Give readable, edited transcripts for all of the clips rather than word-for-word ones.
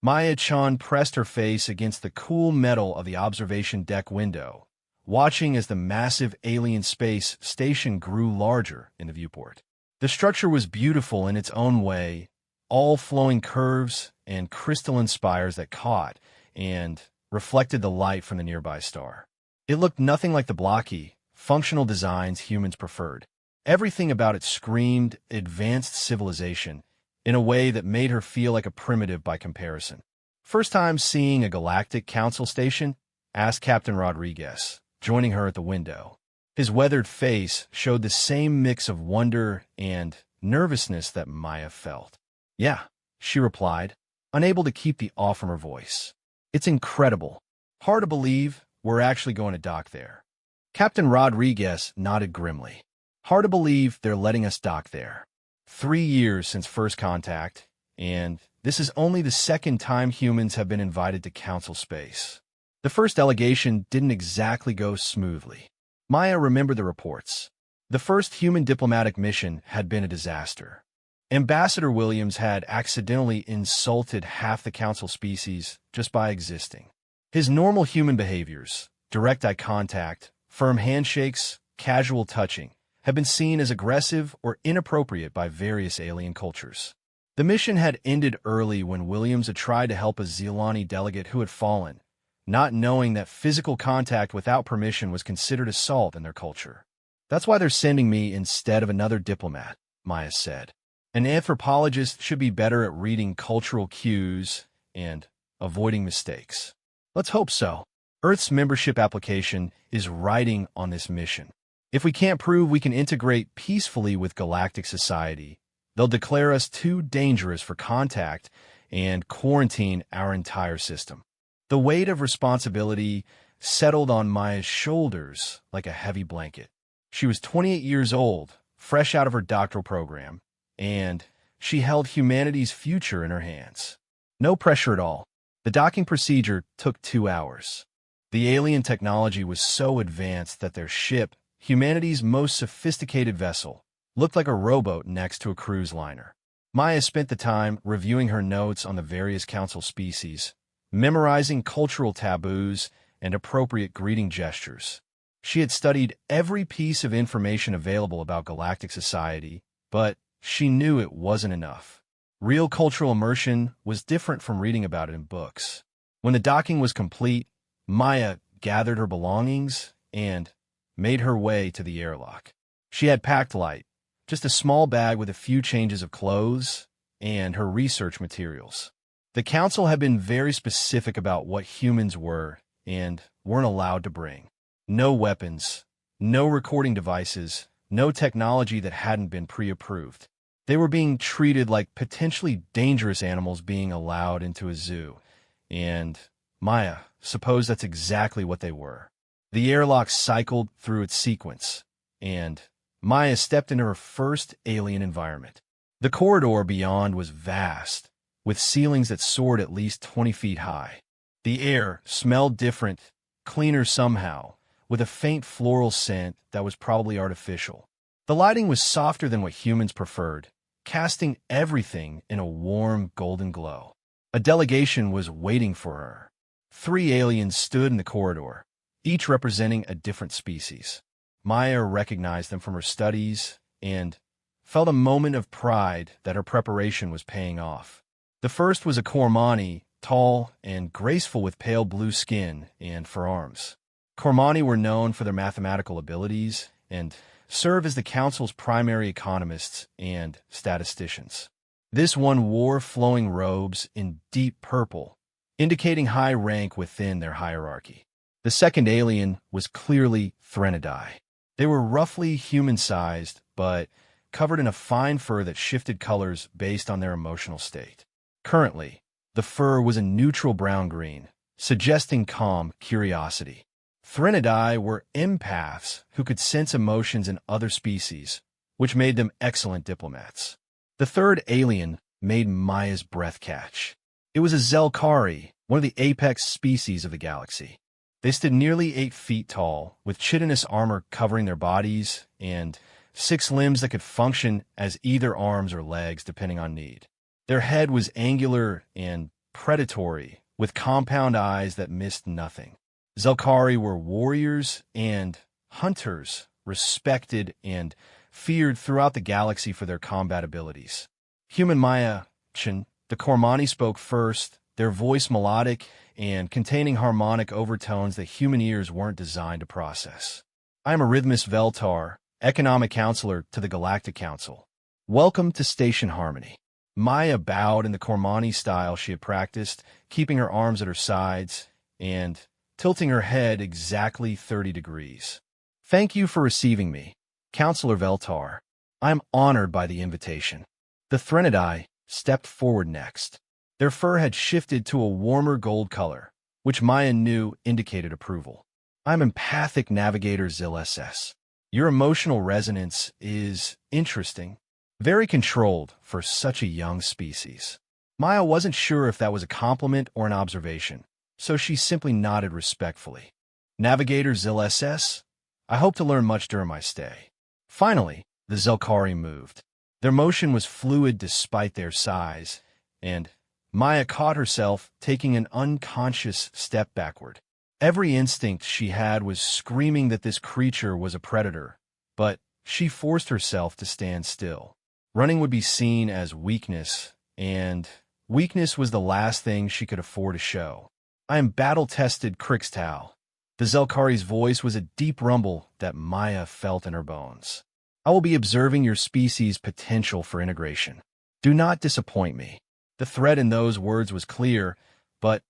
Maya-chan pressed her face against the cool metal of the observation deck window, watching as the massive alien space station grew larger in the viewport. The structure was beautiful in its own way, all flowing curves and crystalline spires that caught and reflected the light from the nearby star. It looked nothing like the blocky, functional designs humans preferred. Everything about it screamed advanced civilization in a way that made her feel like a primitive by comparison. "First time seeing a galactic council station?" asked Captain Rodriguez, joining her at the window. His weathered face showed the same mix of wonder and nervousness that Maya felt. "Yeah," she replied, unable to keep the awe from her voice. "It's incredible. Hard to believe we're actually going to dock there." Captain Rodriguez nodded grimly. "Hard to believe they're letting us dock there. 3 years since first contact, and this is only the second time humans have been invited to council space. The first delegation didn't exactly go smoothly." Maya remembered the reports. The first human diplomatic mission had been a disaster. Ambassador Williams had accidentally insulted half the council species just by existing. His normal human behaviors, direct eye contact, firm handshakes, casual touching, had been seen as aggressive or inappropriate by various alien cultures. The mission had ended early when Williams had tried to help a Zeolani delegate who had fallen, not knowing that physical contact without permission was considered assault in their culture. "That's why they're sending me instead of another diplomat," Maya said. "An anthropologist should be better at reading cultural cues and avoiding mistakes." "Let's hope so. Earth's membership application is riding on this mission. If we can't prove we can integrate peacefully with galactic society, they'll declare us too dangerous for contact and quarantine our entire system." The weight of responsibility settled on Maya's shoulders like a heavy blanket. She was 28 years old, fresh out of her doctoral program, and she held humanity's future in her hands. No pressure at all. The docking procedure took 2 hours. The alien technology was so advanced that their ship, humanity's most sophisticated vessel, looked like a rowboat next to a cruise liner. Maya spent the time reviewing her notes on the various council species, memorizing cultural taboos and appropriate greeting gestures. She had studied every piece of information available about galactic society, but she knew it wasn't enough. Real cultural immersion was different from reading about it in books. When the docking was complete, Maya gathered her belongings and made her way to the airlock. She had packed light, just a small bag with a few changes of clothes and her research materials. The council had been very specific about what humans were and weren't allowed to bring. No weapons, no recording devices, no technology that hadn't been pre-approved. They were being treated like potentially dangerous animals being allowed into a zoo. And Maya supposed that's exactly what they were. The airlock cycled through its sequence, and Maya stepped into her first alien environment. The corridor beyond was vast, with ceilings that soared at least 20 feet high. The air smelled different, cleaner somehow, with a faint floral scent that was probably artificial. The lighting was softer than what humans preferred, casting everything in a warm golden glow. A delegation was waiting for her. 3 aliens stood in the corridor, each representing a different species. Maya recognized them from her studies and felt a moment of pride that her preparation was paying off. The first was a Cormani, tall and graceful with pale blue skin and forearms. Cormani were known for their mathematical abilities and served as the council's primary economists and statisticians. This one wore flowing robes in deep purple, indicating high rank within their hierarchy. The second alien was clearly Threnodidae. They were roughly human-sized, but covered in a fine fur that shifted colors based on their emotional state. Currently, the fur was a neutral brown-green, suggesting calm curiosity. Threnodidae were empaths who could sense emotions in other species, which made them excellent diplomats. The third alien made Maya's breath catch. It was a Zelkari, one of the apex species of the galaxy. They stood nearly 8 feet tall, with chitinous armor covering their bodies and 6 limbs that could function as either arms or legs depending on need. Their head was angular and predatory, with compound eyes that missed nothing. Zelkari were warriors and hunters, respected and feared throughout the galaxy for their combat abilities. Human Maya, the Cormani spoke first, their voice melodic and containing harmonic overtones that human ears weren't designed to process. I am Arrhythmus Veltar, Economic Counselor to the Galactic Council. Welcome to Station Harmony. Maya bowed in the Cormani style she had practiced, keeping her arms at her sides and tilting her head exactly 30 degrees. Thank you for receiving me, Counselor Veltar. I am honored by the invitation. The Threnodai stepped forward next. Their fur had shifted to a warmer gold color, which Maya knew indicated approval. I'm Empathic Navigator Zil SS. Your emotional resonance is interesting, very controlled for such a young species. Maya wasn't sure if that was a compliment or an observation, so she simply nodded respectfully. Navigator Zil SS, I hope to learn much during my stay. Finally, the Zelkari moved. Their motion was fluid despite their size, and Maya caught herself taking an unconscious step backward. Every instinct she had was screaming that this creature was a predator, but she forced herself to stand still. Running would be seen as weakness, and weakness was the last thing she could afford to show. I am battle-tested Crixtal. The Zelkari's voice was a deep rumble that Maya felt in her bones. I will be observing your species' potential for integration. Do not disappoint me. The threat in those words was clear, but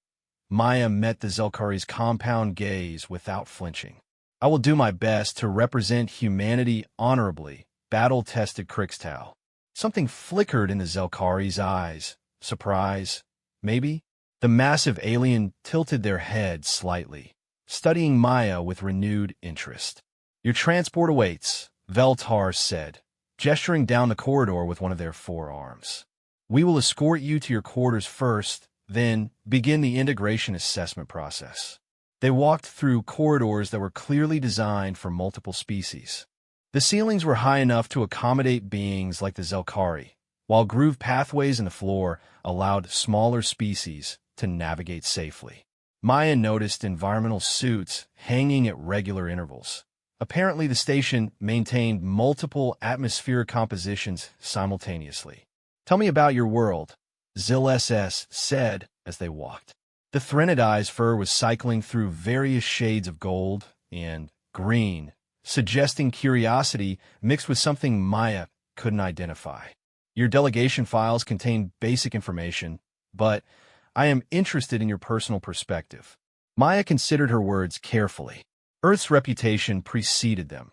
Maya met the Zelkari's compound gaze without flinching. I will do my best to represent humanity honorably, battle-tested Crixtal. Something flickered in the Zelkari's eyes. Surprise, maybe? The massive alien tilted their head slightly, studying Maya with renewed interest. Your transport awaits, Veltar said, gesturing down the corridor with one of their forearms. We will escort you to your quarters first, then begin the integration assessment process. They walked through corridors that were clearly designed for multiple species. The ceilings were high enough to accommodate beings like the Zelkari, while grooved pathways in the floor allowed smaller species to navigate safely. Maya noticed environmental suits hanging at regular intervals. Apparently, the station maintained multiple atmospheric compositions simultaneously. Tell me about your world, Zil SS said as they walked. The Threnodai's fur was cycling through various shades of gold and green, suggesting curiosity mixed with something Maya couldn't identify. Your delegation files contain basic information, but I am interested in your personal perspective. Maya considered her words carefully. Earth's reputation preceded them.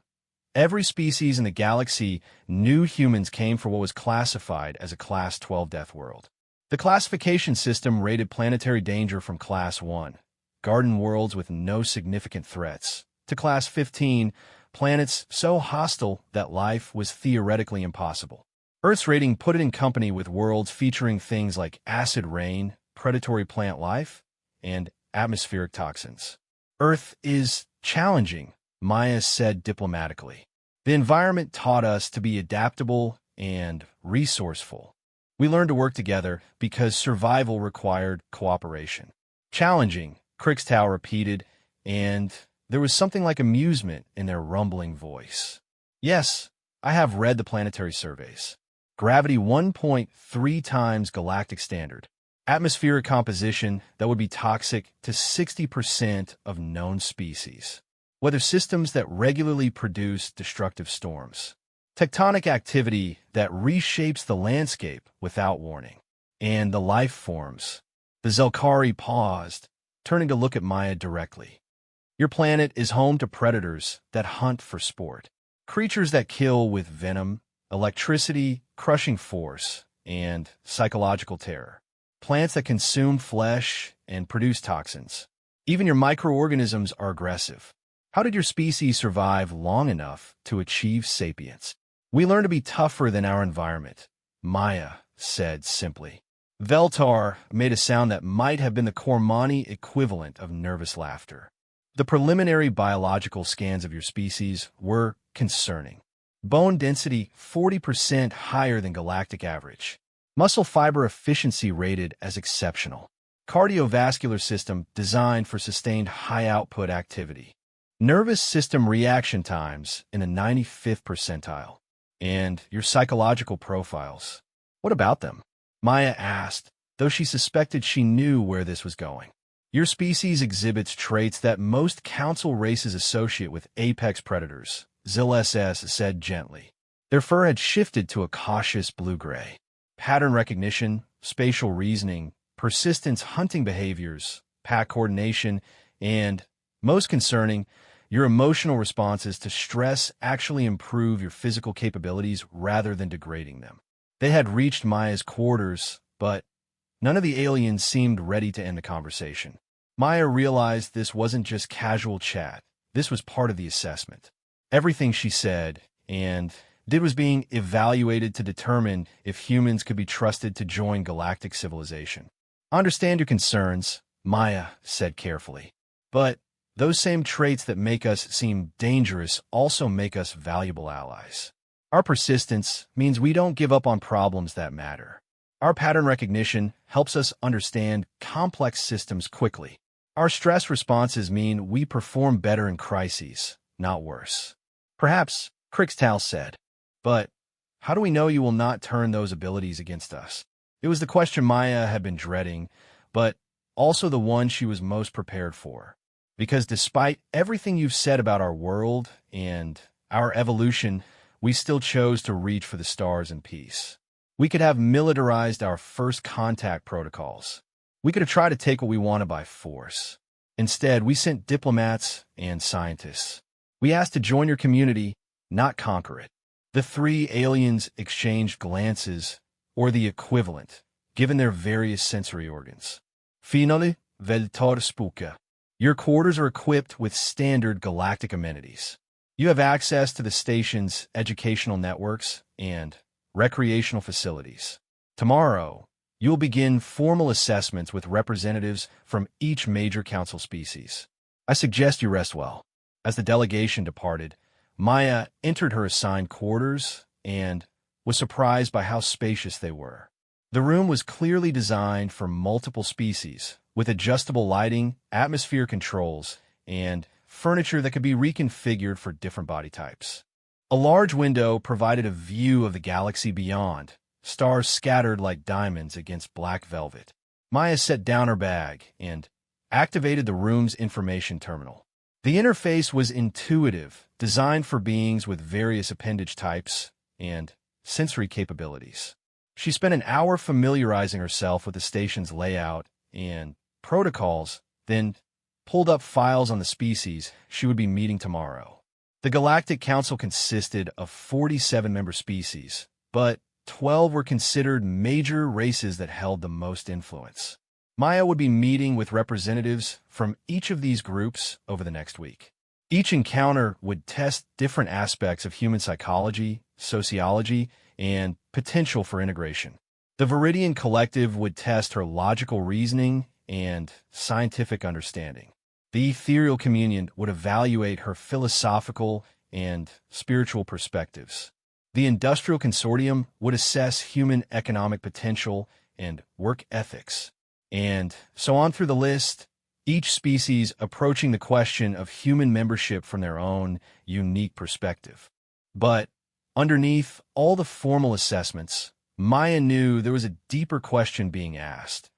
Every species in the galaxy knew humans came for what was classified as a Class 12 Deathworld. The classification system rated planetary danger from Class 1, garden worlds with no significant threats, to Class 15, planets so hostile that life was theoretically impossible. Earth's rating put it in company with worlds featuring things like acid rain, predatory plant life, and atmospheric toxins. Earth is challenging, Maya said diplomatically. The environment taught us to be adaptable and resourceful. We learned to work together because survival required cooperation. Challenging, Crixtal repeated, and there was something like amusement in their rumbling voice. Yes, I have read the planetary surveys. Gravity 1.3 times galactic standard. Atmospheric composition that would be toxic to 60% of known species. Weather systems that regularly produce destructive storms. Tectonic activity that reshapes the landscape without warning. And the life forms. The Zelkari paused, turning to look at Maya directly. Your planet is home to predators that hunt for sport. Creatures that kill with venom, electricity, crushing force, and psychological terror. Plants that consume flesh and produce toxins. Even your microorganisms are aggressive. How did your species survive long enough to achieve sapience? We learn to be tougher than our environment, Maya said simply. Veltar made a sound that might have been the Cormani equivalent of nervous laughter. The preliminary biological scans of your species were concerning. Bone density 40% higher than galactic average. Muscle fiber efficiency rated as exceptional. cardiovascular system designed for sustained high-output activity, nervous system reaction times in the 95th percentile, and your psychological profiles. What about them? Maya asked, though she suspected she knew where this was going. Your species exhibits traits that most council races associate with apex predators, Zil SS said gently. Their fur had shifted to a cautious blue-gray. Pattern recognition, spatial reasoning, persistence hunting behaviors, pack coordination, and, most concerning, your emotional responses to stress actually improve your physical capabilities rather than degrading them. They had reached Maya's quarters, but none of the aliens seemed ready to end the conversation. Maya realized this wasn't just casual chat. This was part of the assessment. Everything she said and did was being evaluated to determine if humans could be trusted to join galactic civilization. "I understand your concerns," Maya said carefully. "But those same traits that make us seem dangerous also make us valuable allies. Our persistence means we don't give up on problems that matter. Our pattern recognition helps us understand complex systems quickly. Our stress responses mean we perform better in crises, not worse." "Perhaps," Crixtal said. "But how do we know you will not turn those abilities against us?" It was the question Maya had been dreading, but also the one she was most prepared for. Because despite everything you've said about our world and our evolution, we still chose to reach for the stars in peace. We could have militarized our first contact protocols. We could have tried to take what we wanted by force. Instead, we sent diplomats and scientists. We asked to join your community, not conquer it. The three aliens exchanged glances, or the equivalent, given their various sensory organs. "Finally, Veltor Spuka. Your quarters are equipped with standard galactic amenities. You have access to the station's educational networks and recreational facilities. Tomorrow, you will begin formal assessments with representatives from each major council species. I suggest you rest well." As the delegation departed, Maya entered her assigned quarters and was surprised by how spacious they were. The room was clearly designed for multiple species, with adjustable lighting, atmosphere controls, and furniture that could be reconfigured for different body types. A large window provided a view of the galaxy beyond, stars scattered like diamonds against black velvet. Maya set down her bag and activated the room's information terminal. The interface was intuitive, designed for beings with various appendage types and sensory capabilities. She spent an hour familiarizing herself with the station's layout and protocols, then pulled up files on the species she would be meeting tomorrow. The Galactic Council consisted of 47 member species, but 12 were considered major races that held the most influence. Maya would be meeting with representatives from each of these groups over the next week. Each encounter would test different aspects of human psychology, sociology, and potential for integration. The Viridian Collective would test her logical reasoning and scientific understanding. The Ethereal Communion would evaluate her philosophical and spiritual perspectives. The Industrial Consortium would assess human economic potential and work ethics. And so on through the list, each species approaching the question of human membership from their own unique perspective. But underneath all the formal assessments, Maya knew there was a deeper question being asked.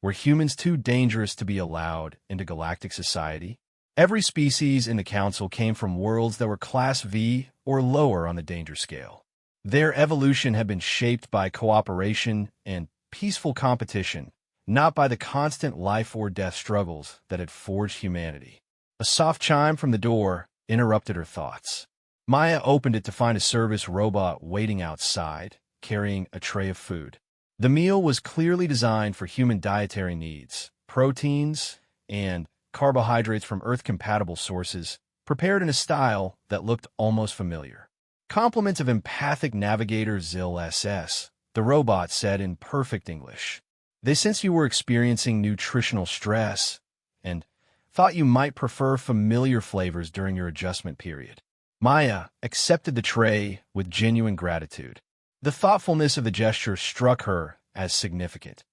Were humans too dangerous to be allowed into galactic society? Every species in the Council came from worlds that were Class V or lower on the danger scale. Their evolution had been shaped by cooperation and peaceful competition, not by the constant life or death struggles that had forged humanity. A soft chime from the door interrupted her thoughts. Maya opened it to find a service robot waiting outside, carrying a tray of food. The meal was clearly designed for human dietary needs, proteins and carbohydrates from Earth-compatible sources, prepared in a style that looked almost familiar. "Compliments of empathic navigator Zil SS," the robot said in perfect English. "They sensed you were experiencing nutritional stress and thought you might prefer familiar flavors during your adjustment period." Maya accepted the tray with genuine gratitude. The thoughtfulness of the gesture struck her as significant.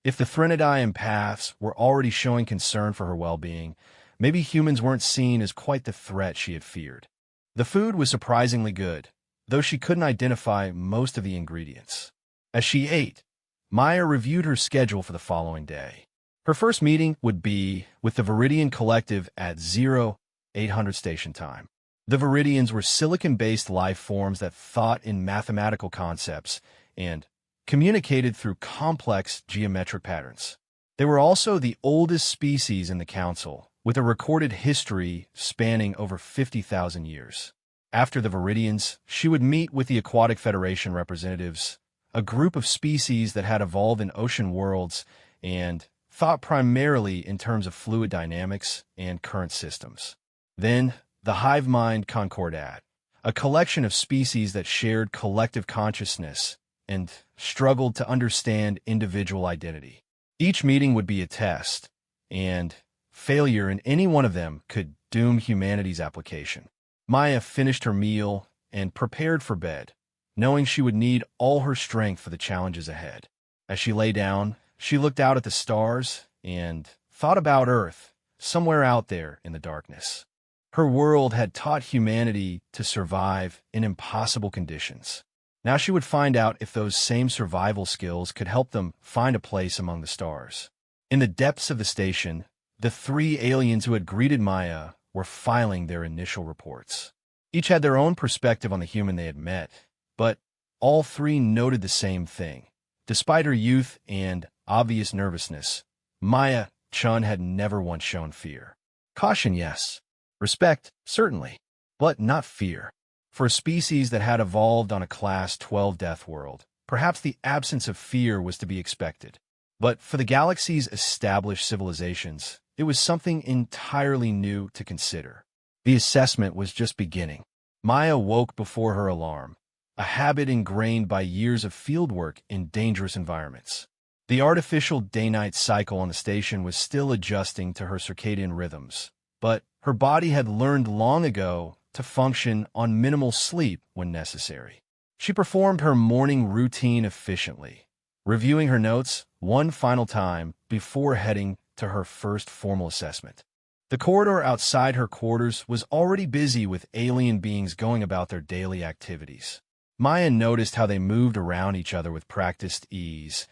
If the Threnodai empaths were already showing concern for her well-being, maybe humans weren't seen as quite the threat she had feared. The food was surprisingly good, though she couldn't identify most of the ingredients. As she ate, Maya reviewed her schedule for the following day. Her first meeting would be with the Viridian Collective at 0800 station time. The Viridians were silicon-based life forms that thought in mathematical concepts and communicated through complex geometric patterns. They were also the oldest species in the Council, with a recorded history spanning over 50,000 years. After the Viridians, she would meet with the Aquatic Federation representatives, a group of species that had evolved in ocean worlds and thought primarily in terms of fluid dynamics and current systems. Then, the hive mind Concordat, a collection of species that shared collective consciousness and struggled to understand individual identity. Each meeting would be a test, and failure in any one of them could doom humanity's application. Maya finished her meal and prepared for bed, knowing she would need all her strength for the challenges ahead. As she lay down, she looked out at the stars and thought about Earth, somewhere out there in the darkness. Her world had taught humanity to survive in impossible conditions. Now she would find out if those same survival skills could help them find a place among the stars. In the depths of the station, the three aliens who had greeted Maya were filing their initial reports. Each had their own perspective on the human they had met, but all three noted the same thing. Despite her youth and obvious nervousness, Maya Chun had never once shown fear. Caution, yes. Respect, certainly, but not fear. For a species that had evolved on a Class 12 Deathworld, perhaps the absence of fear was to be expected. But for the galaxy's established civilizations, it was something entirely new to consider. The assessment was just beginning. Maya woke before her alarm, a habit ingrained by years of fieldwork in dangerous environments. The artificial day-night cycle on the station was still adjusting to her circadian rhythms, but her body had learned long ago to function on minimal sleep when necessary. She performed her morning routine efficiently, reviewing her notes one final time before heading to her first formal assessment. The corridor outside her quarters was already busy with alien beings going about their daily activities. Maya noticed how they moved around each other with practiced ease,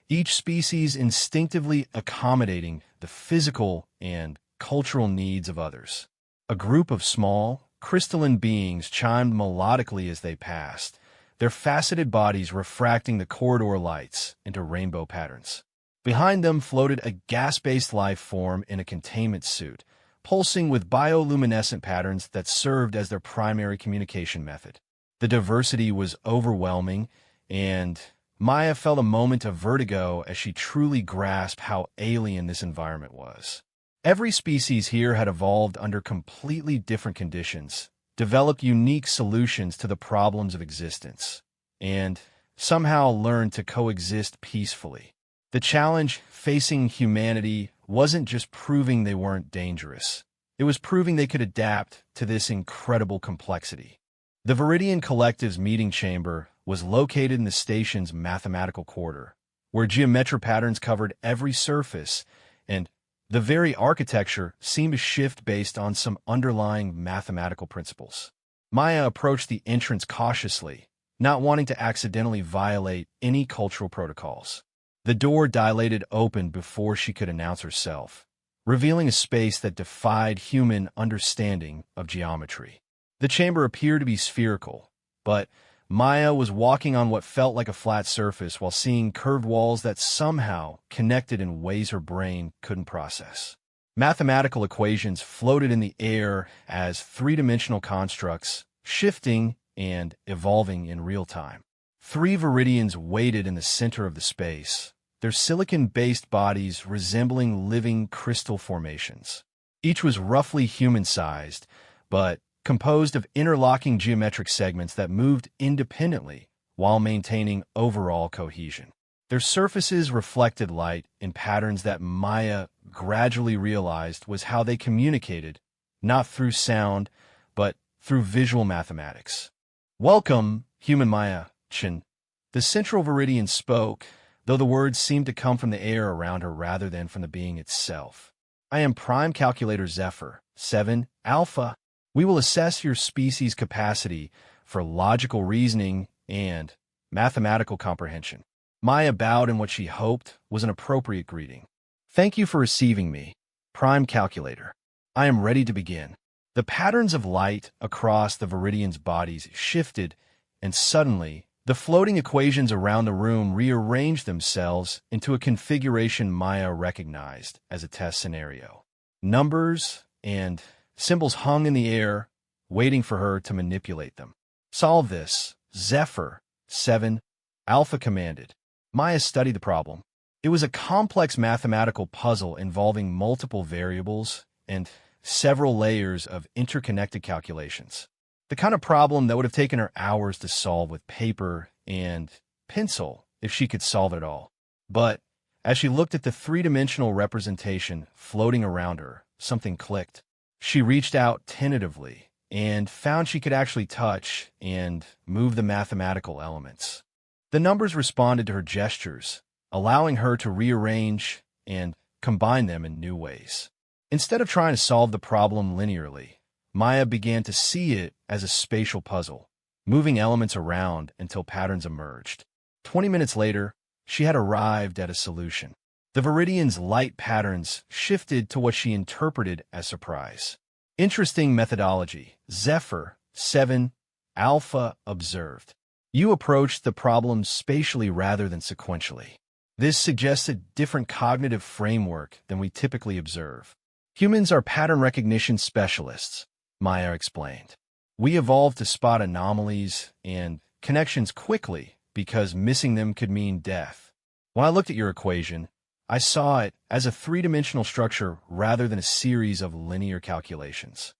each species instinctively accommodating the physical and cultural needs of others. A group of small, crystalline beings chimed melodically as they passed, their faceted bodies refracting the corridor lights into rainbow patterns. Behind them floated a gas-based life form in a containment suit, pulsing with bioluminescent patterns that served as their primary communication method. The diversity was overwhelming, and Maya felt a moment of vertigo as she truly grasped how alien this environment was. Every species here had evolved under completely different conditions, developed unique solutions to the problems of existence, and somehow learned to coexist peacefully. The challenge facing humanity wasn't just proving they weren't dangerous. It was proving they could adapt to this incredible complexity. The Viridian Collective's meeting chamber was located in the station's mathematical quarter, where geometric patterns covered every surface, and the very architecture seemed to shift based on some underlying mathematical principles. Maya approached the entrance cautiously, not wanting to accidentally violate any cultural protocols. The door dilated open before she could announce herself, revealing a space that defied human understanding of geometry. The chamber appeared to be spherical, but Maya was walking on what felt like a flat surface while seeing curved walls that somehow connected in ways her brain couldn't process. Mathematical equations floated in the air as three-dimensional constructs, shifting and evolving in real time. Three Viridians waited in the center of the space, their silicon-based bodies resembling living crystal formations. Each was roughly human-sized, but composed of interlocking geometric segments that moved independently while maintaining overall cohesion. Their surfaces reflected light in patterns that Maya gradually realized was how they communicated, not through sound, but through visual mathematics. "Welcome, human Maya Chen." The Central Viridian spoke, though the words seemed to come from the air around her rather than from the being itself. I am Prime Calculator Zephyr, 7, Alpha. We will assess your species' capacity for logical reasoning and mathematical comprehension. Maya bowed in what she hoped was an appropriate greeting. Thank you for receiving me, Prime Calculator. I am ready to begin. The patterns of light across the Viridian's bodies shifted, and suddenly, the floating equations around the room rearranged themselves into a configuration Maya recognized as a test scenario. Numbers and symbols hung in the air, waiting for her to manipulate them. Solve this, Zephyr, 7, Alpha commanded. Maya studied the problem. It was a complex mathematical puzzle involving multiple variables and several layers of interconnected calculations. The kind of problem that would have taken her hours to solve with paper and pencil if she could solve it all. But as she looked at the three-dimensional representation floating around her, something clicked. She reached out tentatively and found she could actually touch and move the mathematical elements. The numbers responded to her gestures, allowing her to rearrange and combine them in new ways. Instead of trying to solve the problem linearly, Maya began to see it as a spatial puzzle, moving elements around until patterns emerged. 20 minutes later, she had arrived at a solution. The Viridian's light patterns shifted to what she interpreted as surprise. Interesting methodology, Zephyr, 7, Alpha observed. You approached the problem spatially rather than sequentially. This suggests a different cognitive framework than we typically observe. Humans are pattern recognition specialists, Maya explained. We evolved to spot anomalies and connections quickly because missing them could mean death. When I looked at your equation, I saw it as a three-dimensional structure rather than a series of linear calculations.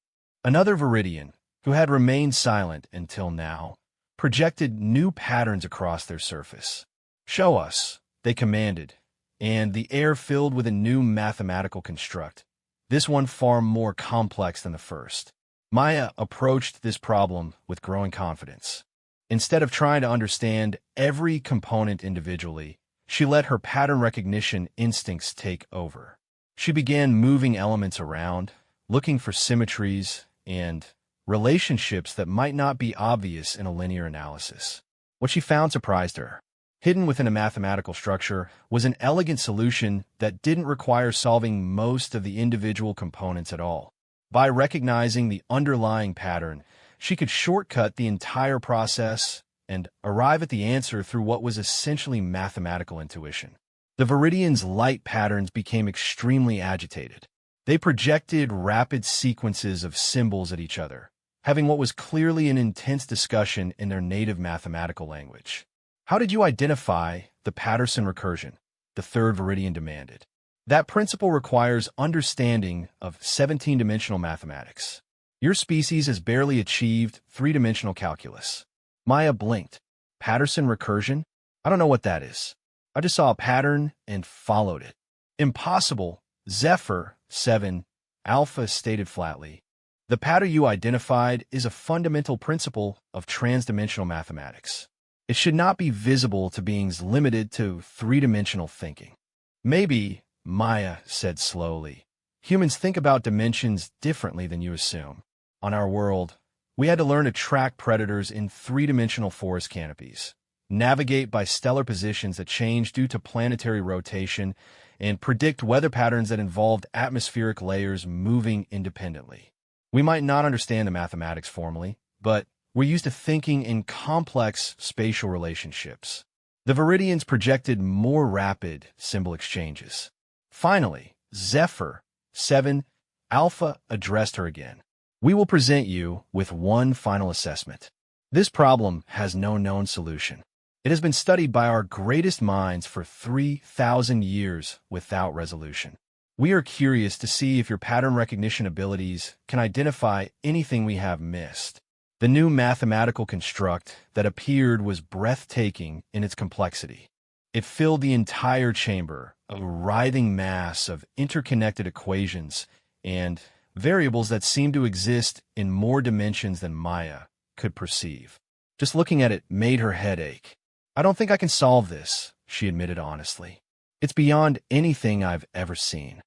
Another Viridian, who had remained silent until now, projected new patterns across their surface. Show us, they commanded, and the air filled with a new mathematical construct, this one far more complex than the first. Maya approached this problem with growing confidence. Instead of trying to understand every component individually, she let her pattern recognition instincts take over. She began moving elements around, looking for symmetries and relationships that might not be obvious in a linear analysis. What she found surprised her. Hidden within a mathematical structure was an elegant solution that didn't require solving most of the individual components at all. By recognizing the underlying pattern, she could shortcut the entire process and arrive at the answer through what was essentially mathematical intuition. The Viridian's light patterns became extremely agitated. They projected rapid sequences of symbols at each other, having what was clearly an intense discussion in their native mathematical language. How did you identify the Patterson recursion? The third Viridian demanded. That principle requires understanding of 17-dimensional mathematics. Your species has barely achieved three-dimensional calculus. Maya blinked. Patterson recursion? I don't know what that is. I just saw a pattern and followed it. Impossible, Zephyr, 7, Alpha stated flatly. The pattern you identified is a fundamental principle of transdimensional mathematics. It should not be visible to beings limited to three-dimensional thinking. Maybe, Maya said slowly, humans think about dimensions differently than you assume. On our world, we had to learn to track predators in three-dimensional forest canopies, navigate by stellar positions that change due to planetary rotation, and predict weather patterns that involved atmospheric layers moving independently. We might not understand the mathematics formally, but we're used to thinking in complex spatial relationships. The Viridians projected more rapid symbol exchanges. Finally, Zephyr, 7, Alpha addressed her again. We will present you with one final assessment. This problem has no known solution. It has been studied by our greatest minds for 3,000 years without resolution. We are curious to see if your pattern recognition abilities can identify anything we have missed. The new mathematical construct that appeared was breathtaking in its complexity. It filled the entire chamber, a writhing mass of interconnected equations and variables that seemed to exist in more dimensions than Maya could perceive. Just looking at it made her head ache. I don't think I can solve this, she admitted honestly. It's beyond anything I've ever seen.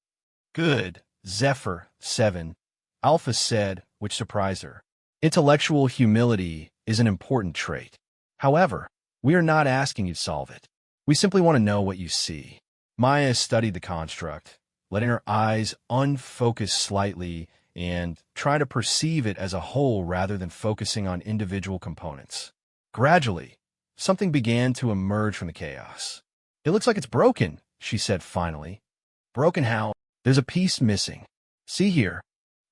Good, Zephyr 7, Alpha said, which surprised her. Intellectual humility is an important trait. However, we are not asking you to solve it. We simply want to know what you see. Maya studied the construct, letting her eyes unfocus slightly and try to perceive it as a whole rather than focusing on individual components. Gradually, something began to emerge from the chaos. It looks like it's broken, she said finally. Broken how? There's a piece missing. See here.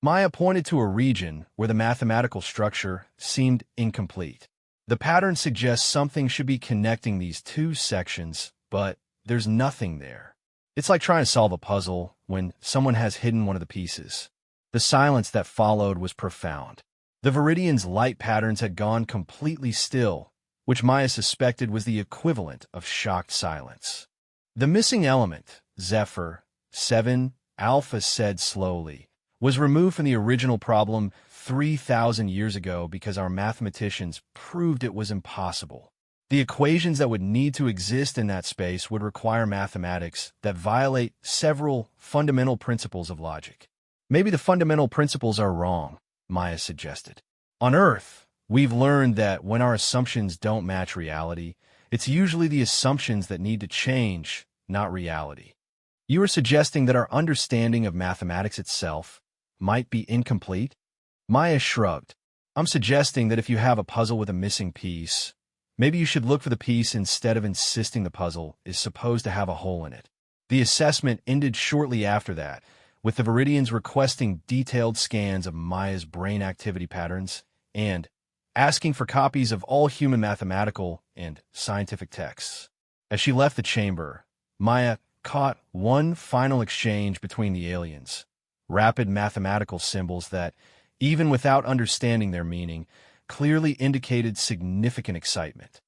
Maya pointed to a region where the mathematical structure seemed incomplete. The pattern suggests something should be connecting these two sections, but there's nothing there. It's like trying to solve a puzzle when someone has hidden one of the pieces. The silence that followed was profound. The Viridian's light patterns had gone completely still, which Maya suspected was the equivalent of shocked silence. The missing element, Zephyr 7, Alpha said slowly, was removed from the original problem 3,000 years ago because our mathematicians proved it was impossible. The equations that would need to exist in that space would require mathematics that violate several fundamental principles of logic. Maybe the fundamental principles are wrong, Maya suggested. On Earth, we've learned that when our assumptions don't match reality, it's usually the assumptions that need to change, not reality. You are suggesting that our understanding of mathematics itself might be incomplete? Maya shrugged. I'm suggesting that if you have a puzzle with a missing piece, maybe you should look for the piece instead of insisting the puzzle is supposed to have a hole in it. The assessment ended shortly after that, with the Viridians requesting detailed scans of Maya's brain activity patterns and asking for copies of all human mathematical and scientific texts. As she left the chamber, Maya caught one final exchange between the aliens, rapid mathematical symbols that, even without understanding their meaning, clearly indicated significant excitement.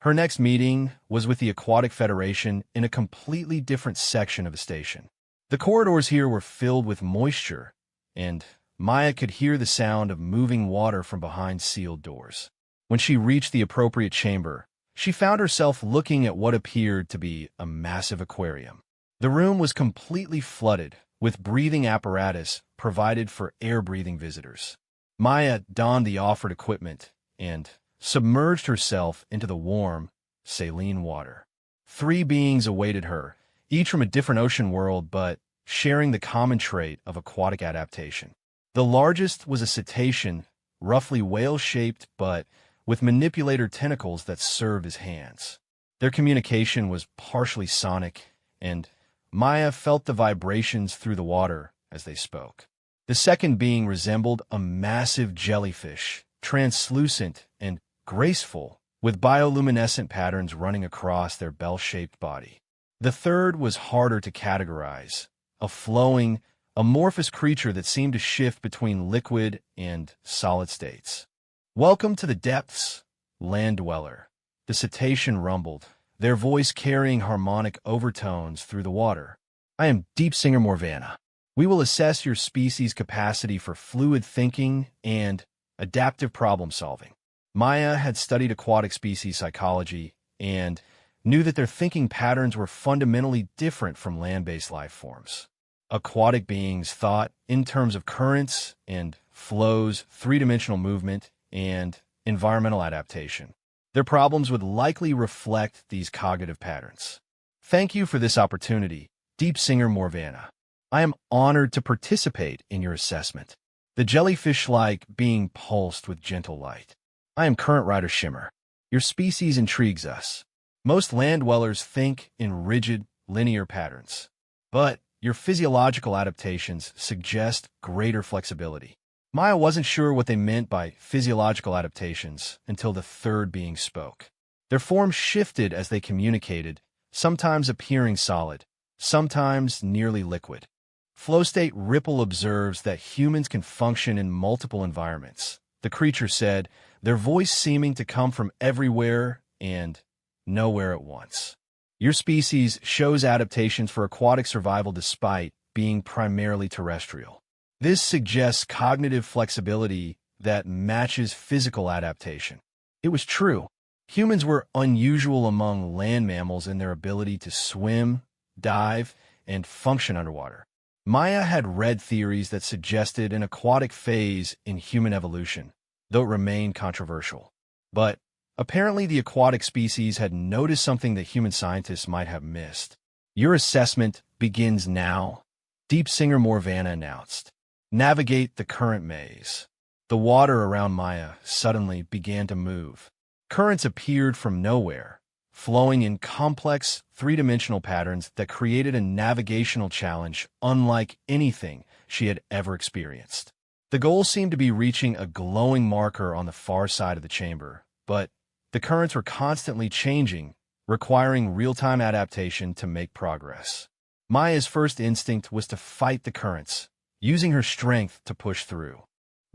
Her next meeting was with the Aquatic Federation in a completely different section of the station. The corridors here were filled with moisture, and Maya could hear the sound of moving water from behind sealed doors. When she reached the appropriate chamber, she found herself looking at what appeared to be a massive aquarium. The room was completely flooded, with breathing apparatus provided for air-breathing visitors. Maya donned the offered equipment and submerged herself into the warm, saline water. 3 beings awaited her, each from a different ocean world but sharing the common trait of aquatic adaptation. The largest was a cetacean, roughly whale-shaped but with manipulator tentacles that served as hands. Their communication was partially sonic, and Maya felt the vibrations through the water as they spoke. The second being resembled a massive jellyfish, translucent and graceful, with bioluminescent patterns running across their bell-shaped body. The third was harder to categorize, a flowing, amorphous creature that seemed to shift between liquid and solid states. "Welcome to the depths, land dweller," the cetacean rumbled, their voice carrying harmonic overtones through the water. "I am Deep Singer Morvana. We will assess your species' capacity for fluid thinking and adaptive problem-solving." Maya had studied aquatic species psychology and knew that their thinking patterns were fundamentally different from land-based life forms. Aquatic beings thought in terms of currents and flows, three-dimensional movement, and environmental adaptation. Their problems would likely reflect these cognitive patterns. "Thank you for this opportunity, Deep Singer Morvana. I am honored to participate in your assessment." The jellyfish-like being pulsed with gentle light. "I am Current Rider Shimmer. Your species intrigues us. Most land dwellers think in rigid, linear patterns, but your physiological adaptations suggest greater flexibility." Maya wasn't sure what they meant by physiological adaptations until the third being spoke. Their forms shifted as they communicated, sometimes appearing solid, sometimes nearly liquid. Flow State Ripple observes that humans can function in multiple environments, the creature said, their voice seeming to come from everywhere and nowhere at once. "Your species shows adaptations for aquatic survival despite being primarily terrestrial. This suggests cognitive flexibility that matches physical adaptation." It was true. Humans were unusual among land mammals in their ability to swim, dive, and function underwater. Maya had read theories that suggested an aquatic phase in human evolution, though it remained controversial. But apparently the aquatic species had noticed something that human scientists might have missed. Your assessment begins now, Deep Singer Morvanna announced. Navigate the current maze. The water around Maya suddenly began to move. Currents appeared from nowhere, flowing in complex, three-dimensional patterns that created a navigational challenge unlike anything she had ever experienced. The goal seemed to be reaching a glowing marker on the far side of the chamber, but the currents were constantly changing, requiring real-time adaptation to make progress. Maya's first instinct was to fight the currents, using her strength to push through.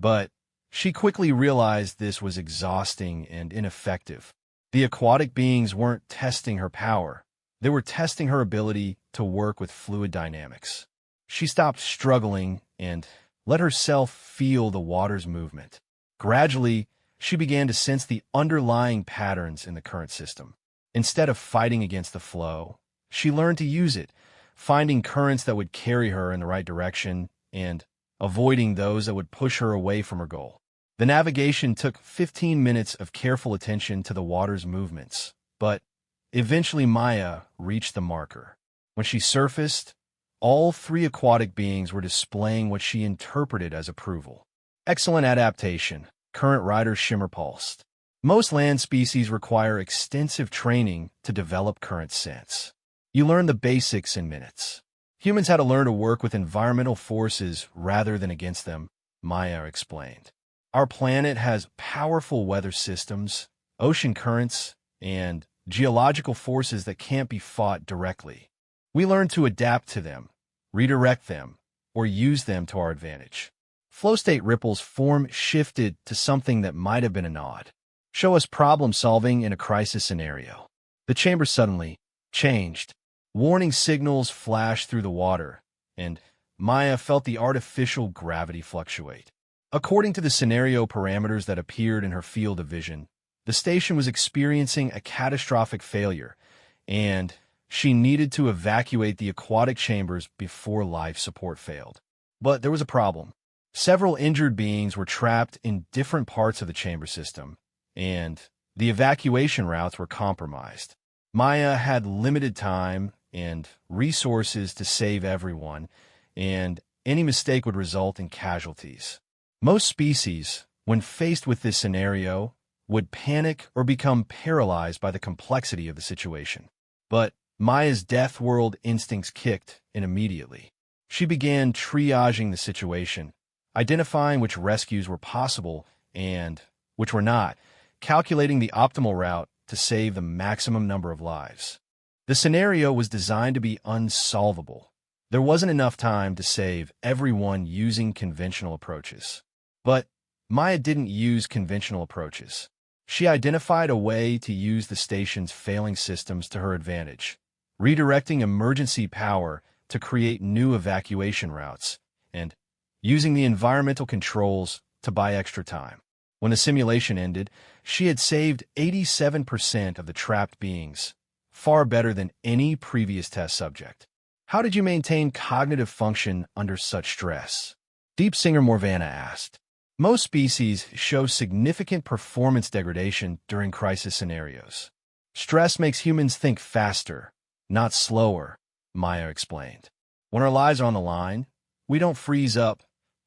But she quickly realized this was exhausting and ineffective. The aquatic beings weren't testing her power. They were testing her ability to work with fluid dynamics. She stopped struggling and let herself feel the water's movement. Gradually, she began to sense the underlying patterns in the current system. Instead of fighting against the flow, she learned to use it, finding currents that would carry her in the right direction and avoiding those that would push her away from her goal. The navigation took 15 minutes of careful attention to the water's movements, but eventually Maya reached the marker. When she surfaced, all three aquatic beings were displaying what she interpreted as approval. Excellent adaptation, current rider Shimmer pulsed. Most land species require extensive training to develop current sense. You learn the basics in minutes. Humans had to learn to work with environmental forces rather than against them, Maya explained. Our planet has powerful weather systems, ocean currents, and geological forces that can't be fought directly. We learn to adapt to them, redirect them, or use them to our advantage. Flow state ripples shifted to something that might have been a nod. Show us problem solving in a crisis scenario. The chamber suddenly changed. Warning signals flashed through the water, and Maya felt the artificial gravity fluctuate. According to the scenario parameters that appeared in her field of vision, the station was experiencing a catastrophic failure, and she needed to evacuate the aquatic chambers before life support failed. But there was a problem. Several injured beings were trapped in different parts of the chamber system, and the evacuation routes were compromised. Maya had limited time and resources to save everyone, and any mistake would result in casualties. Most species, when faced with this scenario, would panic or become paralyzed by the complexity of the situation. But Maya's Deathworld instincts kicked in immediately. She began triaging the situation, identifying which rescues were possible and which were not, calculating the optimal route to save the maximum number of lives. The scenario was designed to be unsolvable. There wasn't enough time to save everyone using conventional approaches. But Maya didn't use conventional approaches. She identified a way to use the station's failing systems to her advantage, redirecting emergency power to create new evacuation routes, and using the environmental controls to buy extra time. When the simulation ended, she had saved 87% of the trapped beings, far better than any previous test subject. How did you maintain cognitive function under such stress? Deep Singer Morvanna asked. Most species show significant performance degradation during crisis scenarios. Stress makes humans think faster, not slower, Maya explained. When our lives are on the line, we don't freeze up.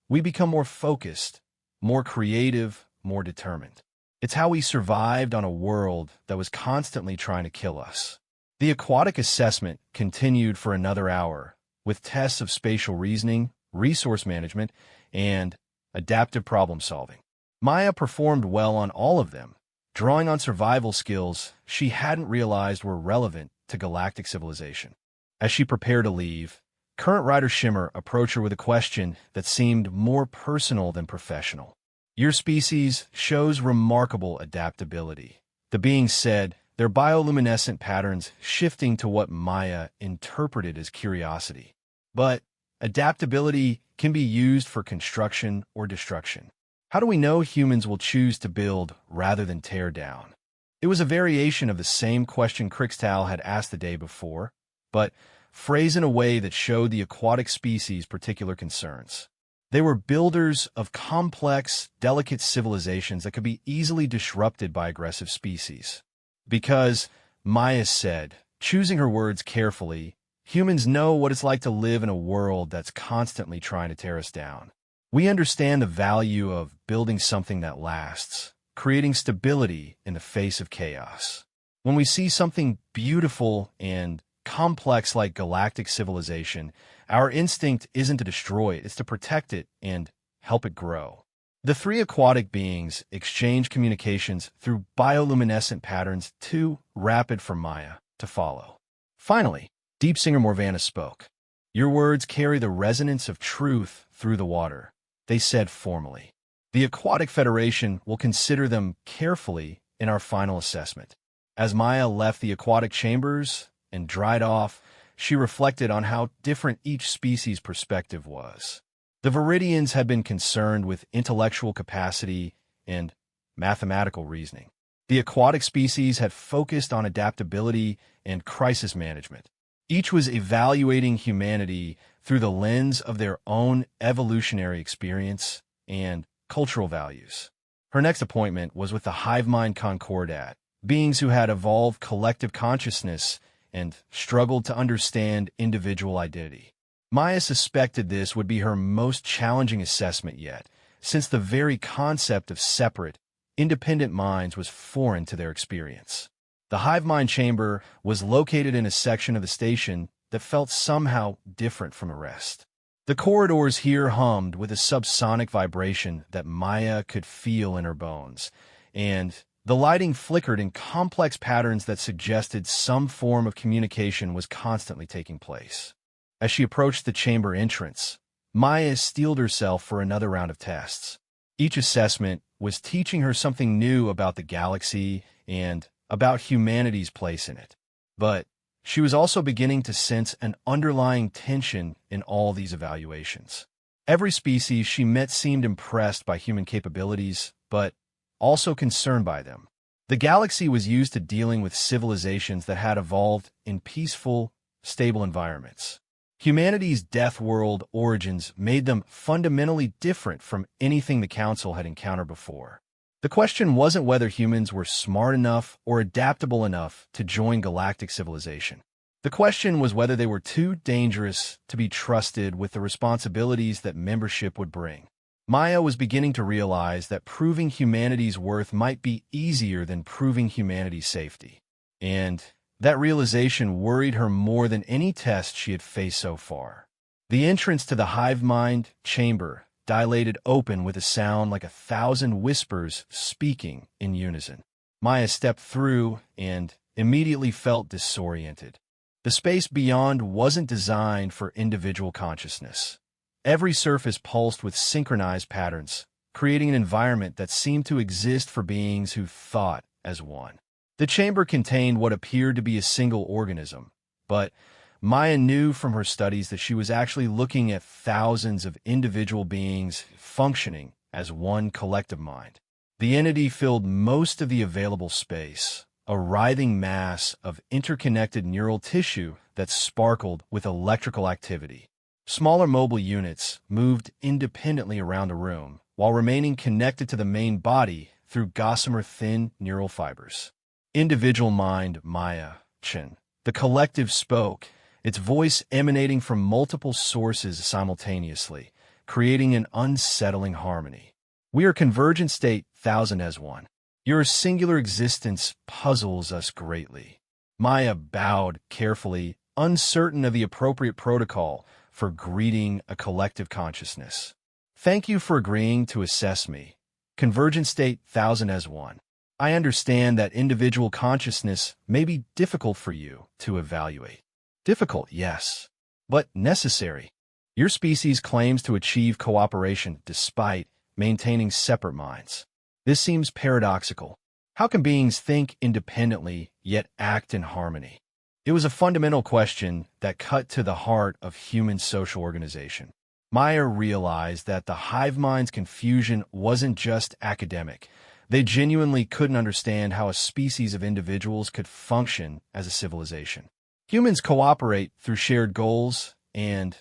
We become more focused, more creative, more determined. It's how we survived on a world that was constantly trying to kill us. The aquatic assessment continued for another hour, with tests of spatial reasoning, resource management, and adaptive problem solving. Maya performed well on all of them, drawing on survival skills she hadn't realized were relevant to galactic civilization. As she prepared to leave, current rider Shimmer approached her with a question that seemed more personal than professional. Your species shows remarkable adaptability. The being said, their bioluminescent patterns shifting to what Maya interpreted as curiosity. But adaptability can be used for construction or destruction. How do we know humans will choose to build rather than tear down? It was a variation of the same question Crixtal had asked the day before, but phrased in a way that showed the aquatic species' particular concerns. They were builders of complex, delicate civilizations that could be easily disrupted by aggressive species. Because, Maya said, choosing her words carefully, humans know what it's like to live in a world that's constantly trying to tear us down. We understand the value of building something that lasts, creating stability in the face of chaos. When we see something beautiful and complex like galactic civilization, our instinct isn't to destroy it, it's to protect it and help it grow. The three aquatic beings exchange communications through bioluminescent patterns too rapid for Maya to follow. Finally, Deep Singer Morvana spoke. Your words carry the resonance of truth through the water, they said formally. The Aquatic Federation will consider them carefully in our final assessment. As Maya left the aquatic chambers and dried off, she reflected on how different each species' perspective was. The Viridians had been concerned with intellectual capacity and mathematical reasoning. The aquatic species had focused on adaptability and crisis management. Each was evaluating humanity through the lens of their own evolutionary experience and cultural values. Her next appointment was with the hive mind Concordat, beings who had evolved collective consciousness and struggled to understand individual identity. Maya suspected this would be her most challenging assessment yet, since the very concept of separate, independent minds was foreign to their experience. The hive mind chamber was located in a section of the station that felt somehow different from the rest. The corridors here hummed with a subsonic vibration that Maya could feel in her bones, and the lighting flickered in complex patterns that suggested some form of communication was constantly taking place. As she approached the chamber entrance, Maya steeled herself for another round of tests. Each assessment was teaching her something new about the galaxy and about humanity's place in it. But she was also beginning to sense an underlying tension in all these evaluations. Every species she met seemed impressed by human capabilities, but also concerned by them. The galaxy was used to dealing with civilizations that had evolved in peaceful, stable environments. Humanity's Deathworld origins made them fundamentally different from anything the Council had encountered before. The question wasn't whether humans were smart enough or adaptable enough to join galactic civilization. The question was whether they were too dangerous to be trusted with the responsibilities that membership would bring. Maya was beginning to realize that proving humanity's worth might be easier than proving humanity's safety. And that realization worried her more than any test she had faced so far. The entrance to the hive mind chamber dilated open with a sound like 1,000 whispers speaking in unison. Maya stepped through and immediately felt disoriented. The space beyond wasn't designed for individual consciousness. Every surface pulsed with synchronized patterns, creating an environment that seemed to exist for beings who thought as one. The chamber contained what appeared to be a single organism, but Maya knew from her studies that she was actually looking at thousands of individual beings functioning as one collective mind. The entity filled most of the available space, a writhing mass of interconnected neural tissue that sparkled with electrical activity. Smaller mobile units moved independently around the room, while remaining connected to the main body through gossamer thin neural fibers. Individual mind Maya, Chen. The collective spoke, its voice emanating from multiple sources simultaneously, creating an unsettling harmony. We are convergent state 1000 as one. Your singular existence puzzles us greatly. Maya bowed carefully, uncertain of the appropriate protocol for greeting a collective consciousness. Thank you for agreeing to assess me. Convergent state 1000 as one. I understand that individual consciousness may be difficult for you to evaluate. Difficult, yes, but necessary. Your species claims to achieve cooperation despite maintaining separate minds. This seems paradoxical. How can beings think independently yet act in harmony? It was a fundamental question that cut to the heart of human social organization. Maya realized that the hive mind's confusion wasn't just academic, They genuinely couldn't understand how a species of individuals could function as a civilization. Humans cooperate through shared goals and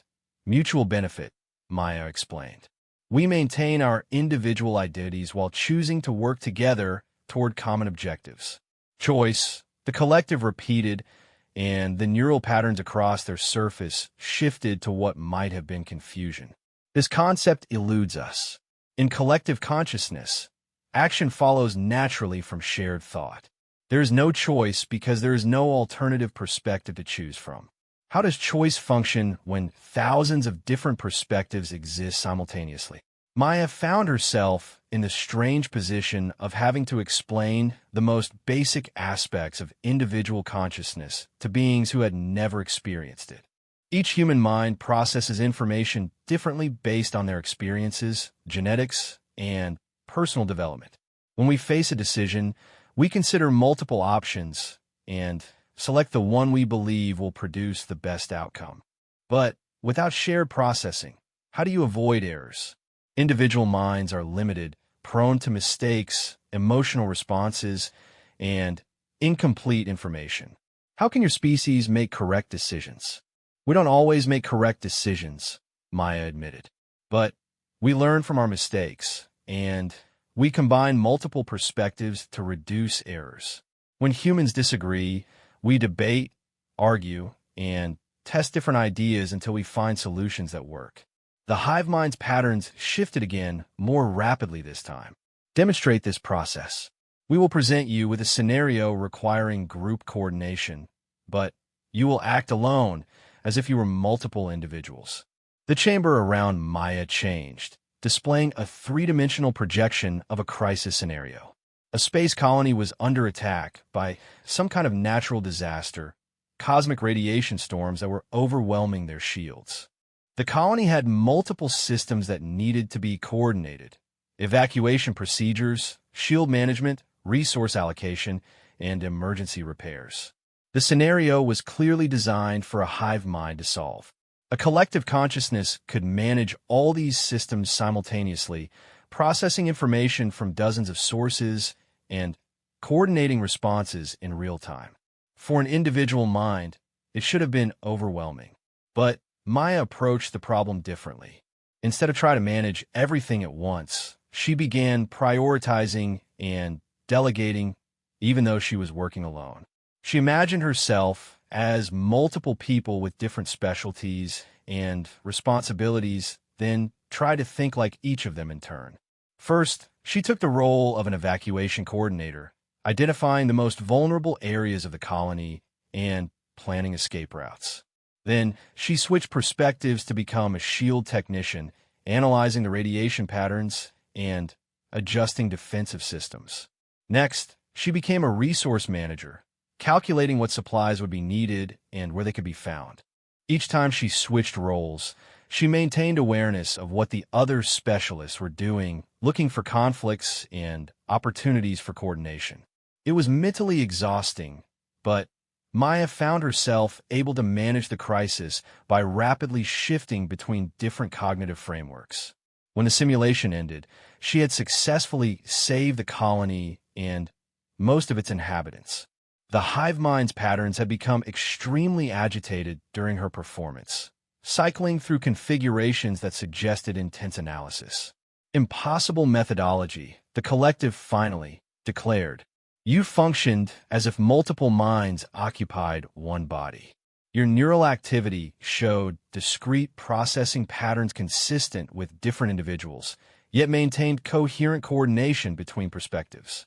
mutual benefit, Maya explained. We maintain our individual identities while choosing to work together toward common objectives. Choice, the collective repeated, and the neural patterns across their surface shifted to what might have been confusion. This concept eludes us. In collective consciousness, action follows naturally from shared thought. There is no choice because there is no alternative perspective to choose from. How does choice function when thousands of different perspectives exist simultaneously? Maya found herself in the strange position of having to explain the most basic aspects of individual consciousness to beings who had never experienced it. Each human mind processes information differently based on their experiences, genetics, and personal development. When we face a decision, we consider multiple options and select the one we believe will produce the best outcome. But without shared processing, how do you avoid errors? Individual minds are limited, prone to mistakes, emotional responses, and incomplete information. How can your species make correct decisions? We don't always make correct decisions, Maya admitted. But we learn from our mistakes, and we combine multiple perspectives to reduce errors. When humans disagree, we debate, argue, and test different ideas until we find solutions that work. The hive mind's patterns shifted again, more rapidly this time. Demonstrate this process. We will present you with a scenario requiring group coordination, but you will act alone, as if you were multiple individuals. The chamber around Maya changed, displaying a three-dimensional projection of a crisis scenario. A space colony was under attack by some kind of natural disaster, cosmic radiation storms that were overwhelming their shields. The colony had multiple systems that needed to be coordinated: evacuation procedures, shield management, resource allocation, and emergency repairs. The scenario was clearly designed for a hive mind to solve. A collective consciousness could manage all these systems simultaneously, processing information from dozens of sources and coordinating responses in real time. For an individual mind, it should have been overwhelming. But Maya approached the problem differently. Instead of trying to manage everything at once, she began prioritizing and delegating, even though she was working alone. She imagined herself as multiple people with different specialties and responsibilities, then tried to think like each of them in turn. First, she took the role of an evacuation coordinator, identifying the most vulnerable areas of the colony and planning escape routes. Then, she switched perspectives to become a shield technician, analyzing the radiation patterns and adjusting defensive systems. Next, she became a resource manager, calculating what supplies would be needed and where they could be found. Each time she switched roles, she maintained awareness of what the other specialists were doing, looking for conflicts and opportunities for coordination. It was mentally exhausting, but Maya found herself able to manage the crisis by rapidly shifting between different cognitive frameworks. When the simulation ended, she had successfully saved the colony and most of its inhabitants. The hive mind's patterns had become extremely agitated during her performance, cycling through configurations that suggested intense analysis. Impossible methodology, the collective finally declared. You functioned as if multiple minds occupied one body. Your neural activity showed discrete processing patterns consistent with different individuals, yet maintained coherent coordination between perspectives.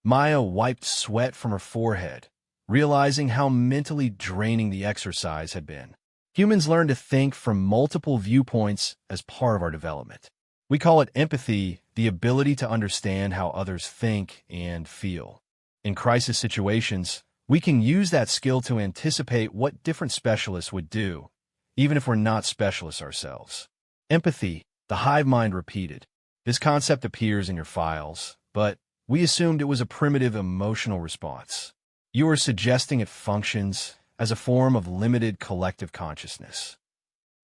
Maya wiped sweat from her forehead, realizing how mentally draining the exercise had been. Humans learn to think from multiple viewpoints as part of our development. We call it empathy, the ability to understand how others think and feel. In crisis situations, we can use that skill to anticipate what different specialists would do, even if we're not specialists ourselves. Empathy, the hive mind repeated. This concept appears in your files, but we assumed it was a primitive emotional response. You are suggesting it functions as a form of limited collective consciousness.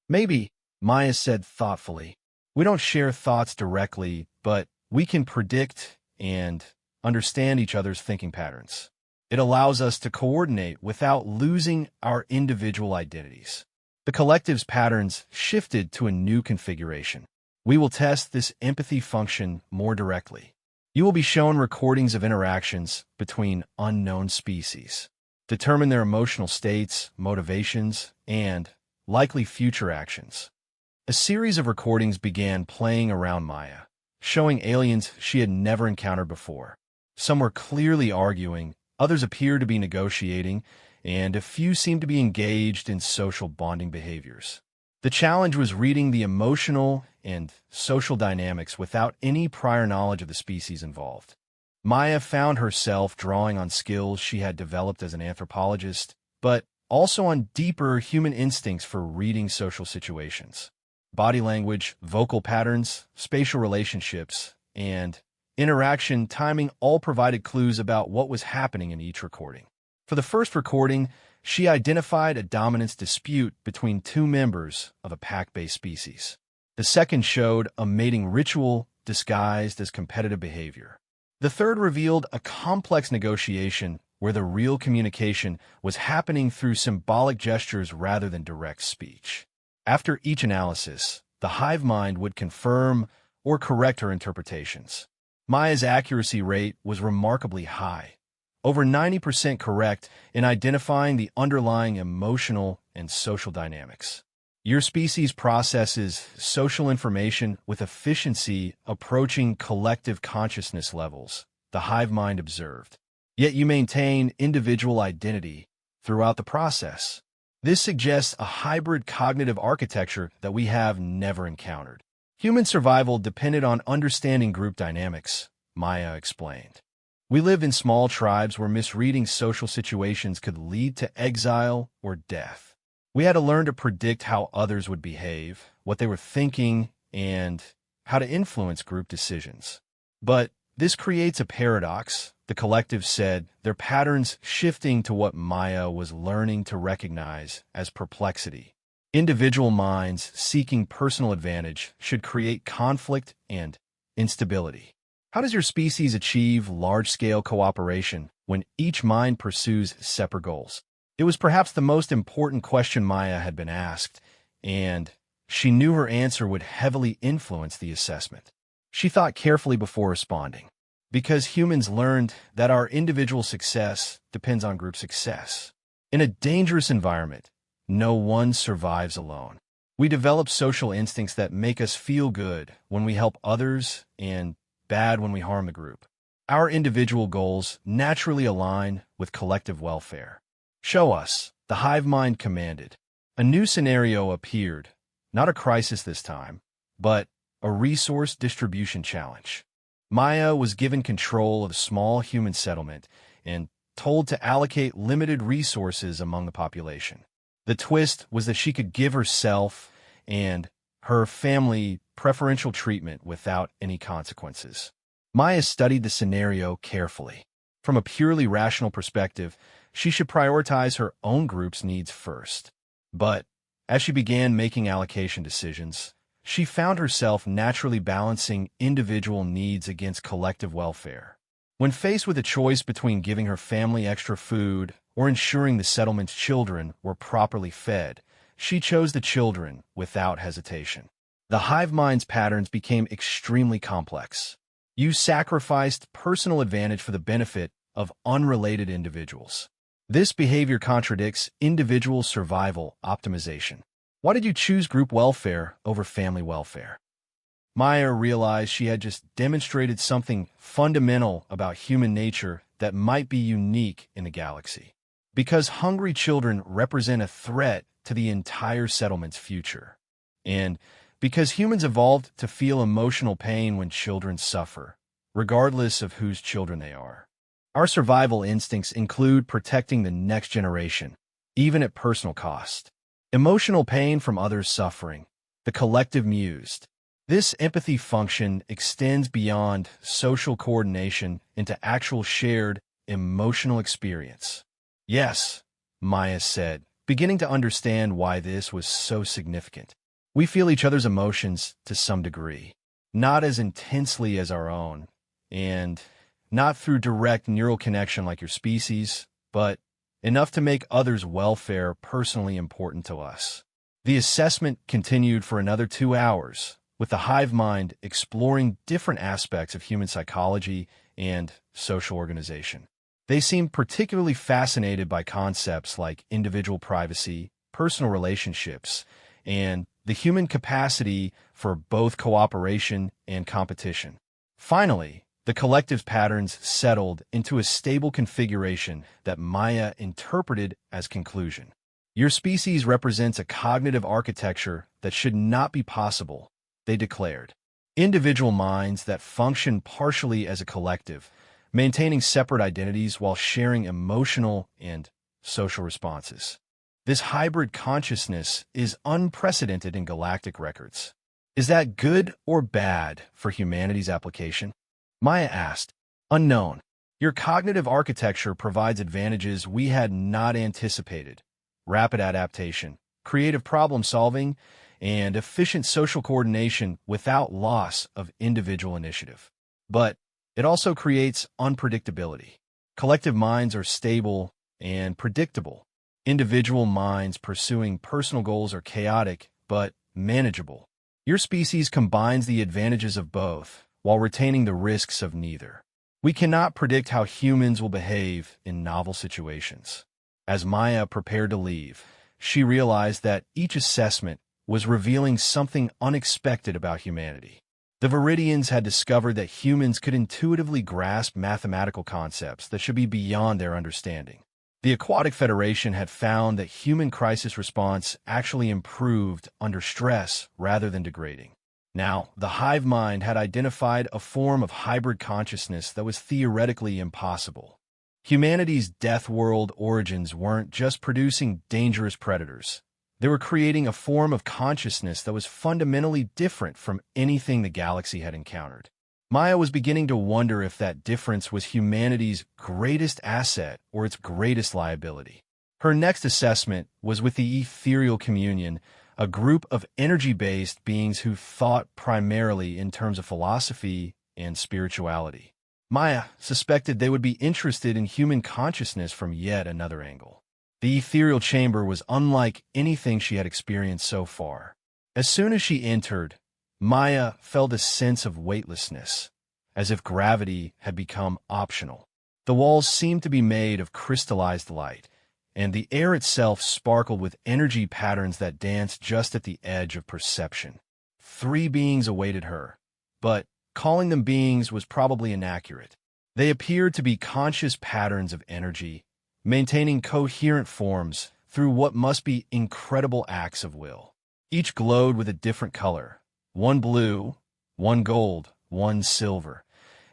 Maybe, Maya said thoughtfully. We don't share thoughts directly, but we can predict and understand each other's thinking patterns. It allows us to coordinate without losing our individual identities. The collective's patterns shifted to a new configuration. We will test this empathy function more directly. You will be shown recordings of interactions between unknown species. Determine their emotional states, motivations, and likely future actions. A series of recordings began playing around Maya, showing aliens she had never encountered before. Some were clearly arguing, others appeared to be negotiating, and a few seemed to be engaged in social bonding behaviors. The challenge was reading the emotional and social dynamics without any prior knowledge of the species involved. Maya found herself drawing on skills she had developed as an anthropologist, but also on deeper human instincts for reading social situations. Body language, vocal patterns, spatial relationships, and interaction timing all provided clues about what was happening in each recording. For the first recording, she identified a dominance dispute between two members of a pack-based species. The second showed a mating ritual disguised as competitive behavior. The third revealed a complex negotiation where the real communication was happening through symbolic gestures rather than direct speech. After each analysis, the hive mind would confirm or correct her interpretations. Maya's accuracy rate was remarkably high, over 90% correct in identifying the underlying emotional and social dynamics. Your species processes social information with efficiency approaching collective consciousness levels, the hive mind observed. Yet you maintain individual identity throughout the process. This suggests a hybrid cognitive architecture that we have never encountered. Human survival depended on understanding group dynamics, Maya explained. We lived in small tribes where misreading social situations could lead to exile or death. We had to learn to predict how others would behave, what they were thinking, and how to influence group decisions. But this creates a paradox, the collective said, their patterns shifting to what Maya was learning to recognize as perplexity. Individual minds seeking personal advantage should create conflict and instability. How does your species achieve large-scale cooperation when each mind pursues separate goals? It was perhaps the most important question Maya had been asked, and she knew her answer would heavily influence the assessment. She thought carefully before responding, because humans learned that our individual success depends on group success. In a dangerous environment, no one survives alone. We develop social instincts that make us feel good when we help others and bad when we harm the group. Our individual goals naturally align with collective welfare. Show us, the hive mind commanded. A new scenario appeared, not a crisis this time, but a resource distribution challenge. Maya was given control of a small human settlement and told to allocate limited resources among the population. The twist was that she could give herself and her family preferential treatment without any consequences. Maya studied the scenario carefully. From a purely rational perspective, she should prioritize her own group's needs first. But as she began making allocation decisions, she found herself naturally balancing individual needs against collective welfare. When faced with a choice between giving her family extra food or ensuring the settlement's children were properly fed, she chose the children without hesitation. The hive mind's patterns became extremely complex. You sacrificed personal advantage for the benefit of unrelated individuals. This behavior contradicts individual survival optimization. Why did you choose group welfare over family welfare? Maya realized she had just demonstrated something fundamental about human nature that might be unique in the galaxy. Because hungry children represent a threat to the entire settlement's future. And because humans evolved to feel emotional pain when children suffer, regardless of whose children they are. Our survival instincts include protecting the next generation, even at personal cost. Emotional pain from others' suffering, the collective mused. This empathy function extends beyond social coordination into actual shared emotional experience. Yes, Maya said, beginning to understand why this was so significant. We feel each other's emotions to some degree, not as intensely as our own, and not through direct neural connection like your species, but enough to make others' welfare personally important to us. The assessment continued for another 2 hours, with the hive mind exploring different aspects of human psychology and social organization. They seemed particularly fascinated by concepts like individual privacy, personal relationships, and the human capacity for both cooperation and competition. Finally, the collective patterns settled into a stable configuration that Maya interpreted as conclusion. Your species represents a cognitive architecture that should not be possible, they declared. Individual minds that function partially as a collective, maintaining separate identities while sharing emotional and social responses. This hybrid consciousness is unprecedented in galactic records. Is that good or bad for humanity's application? Maya asked. Unknown. Your cognitive architecture provides advantages we had not anticipated. Rapid adaptation, creative problem solving, and efficient social coordination without loss of individual initiative. But it also creates unpredictability. Collective minds are stable and predictable. Individual minds pursuing personal goals are chaotic, but manageable. Your species combines the advantages of both, while retaining the risks of neither. We cannot predict how humans will behave in novel situations. As Maya prepared to leave, she realized that each assessment was revealing something unexpected about humanity. The Viridians had discovered that humans could intuitively grasp mathematical concepts that should be beyond their understanding. The Aquatic Federation had found that human crisis response actually improved under stress rather than degrading. Now, the hive mind had identified a form of hybrid consciousness that was theoretically impossible. Humanity's Deathworld origins weren't just producing dangerous predators. They were creating a form of consciousness that was fundamentally different from anything the galaxy had encountered. Maya was beginning to wonder if that difference was humanity's greatest asset or its greatest liability. Her next assessment was with the Ethereal Communion, a group of energy-based beings who thought primarily in terms of philosophy and spirituality. Maya suspected they would be interested in human consciousness from yet another angle. The ethereal chamber was unlike anything she had experienced so far. As soon as she entered, Maya felt a sense of weightlessness, as if gravity had become optional. The walls seemed to be made of crystallized light, and the air itself sparkled with energy patterns that danced just at the edge of perception. 3 beings awaited her, but calling them beings was probably inaccurate. They appeared to be conscious patterns of energy, maintaining coherent forms through what must be incredible acts of will. Each glowed with a different color, one blue, one gold, one silver,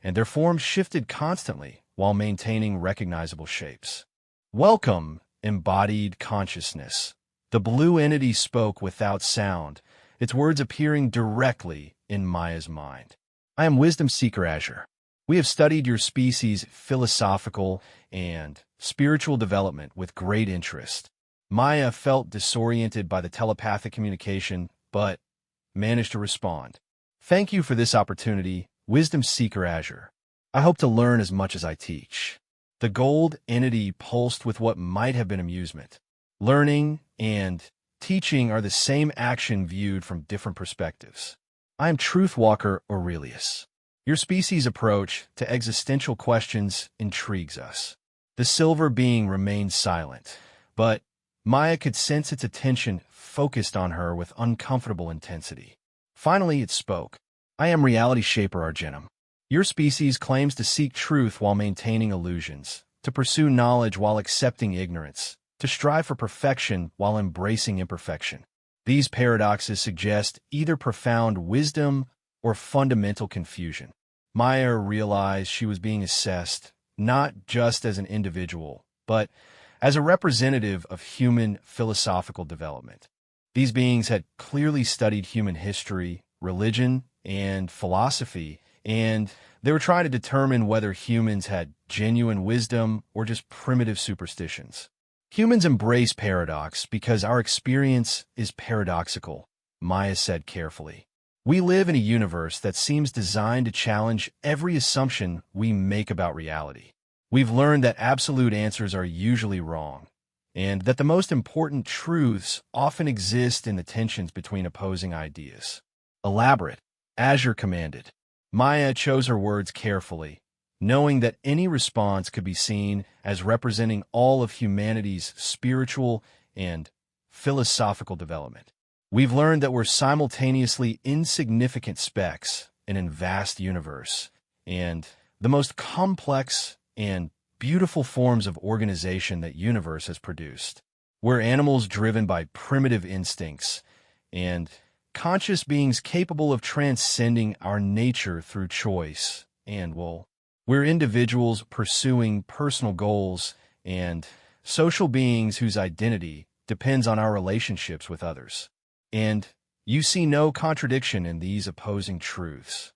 and their forms shifted constantly while maintaining recognizable shapes. Welcome, embodied consciousness. The blue entity spoke without sound, its words appearing directly in Maya's mind. I am Wisdom Seeker Azure. We have studied your species' philosophical and spiritual development with great interest. Maya felt disoriented by the telepathic communication, but managed to respond. Thank you for this opportunity, Wisdom Seeker Azure. I hope to learn as much as I teach. The gold entity pulsed with what might have been amusement. Learning and teaching are the same action viewed from different perspectives. I am Truthwalker Aurelius. Your species' approach to existential questions intrigues us. The silver being remained silent, but Maya could sense its attention focused on her with uncomfortable intensity. Finally, it spoke. I am Reality Shaper Argenum. Your species claims to seek truth while maintaining illusions, to pursue knowledge while accepting ignorance, to strive for perfection while embracing imperfection. These paradoxes suggest either profound wisdom or fundamental confusion. Maya realized she was being assessed not just as an individual, but as a representative of human philosophical development. These beings had clearly studied human history, religion, and philosophy, and they were trying to determine whether humans had genuine wisdom or just primitive superstitions. Humans embrace paradox because our experience is paradoxical, Maya said carefully. We live in a universe that seems designed to challenge every assumption we make about reality. We've learned that absolute answers are usually wrong, and that the most important truths often exist in the tensions between opposing ideas. Elaborate, Azure commanded. Maya chose her words carefully, knowing that any response could be seen as representing all of humanity's spiritual and philosophical development. We've learned that we're simultaneously insignificant specks in a vast universe, and the most complex and beautiful forms of organization that universe has produced. We're animals driven by primitive instincts, and conscious beings capable of transcending our nature through choice, and, well, we're individuals pursuing personal goals and social beings whose identity depends on our relationships with others. And you see no contradiction in these opposing truths.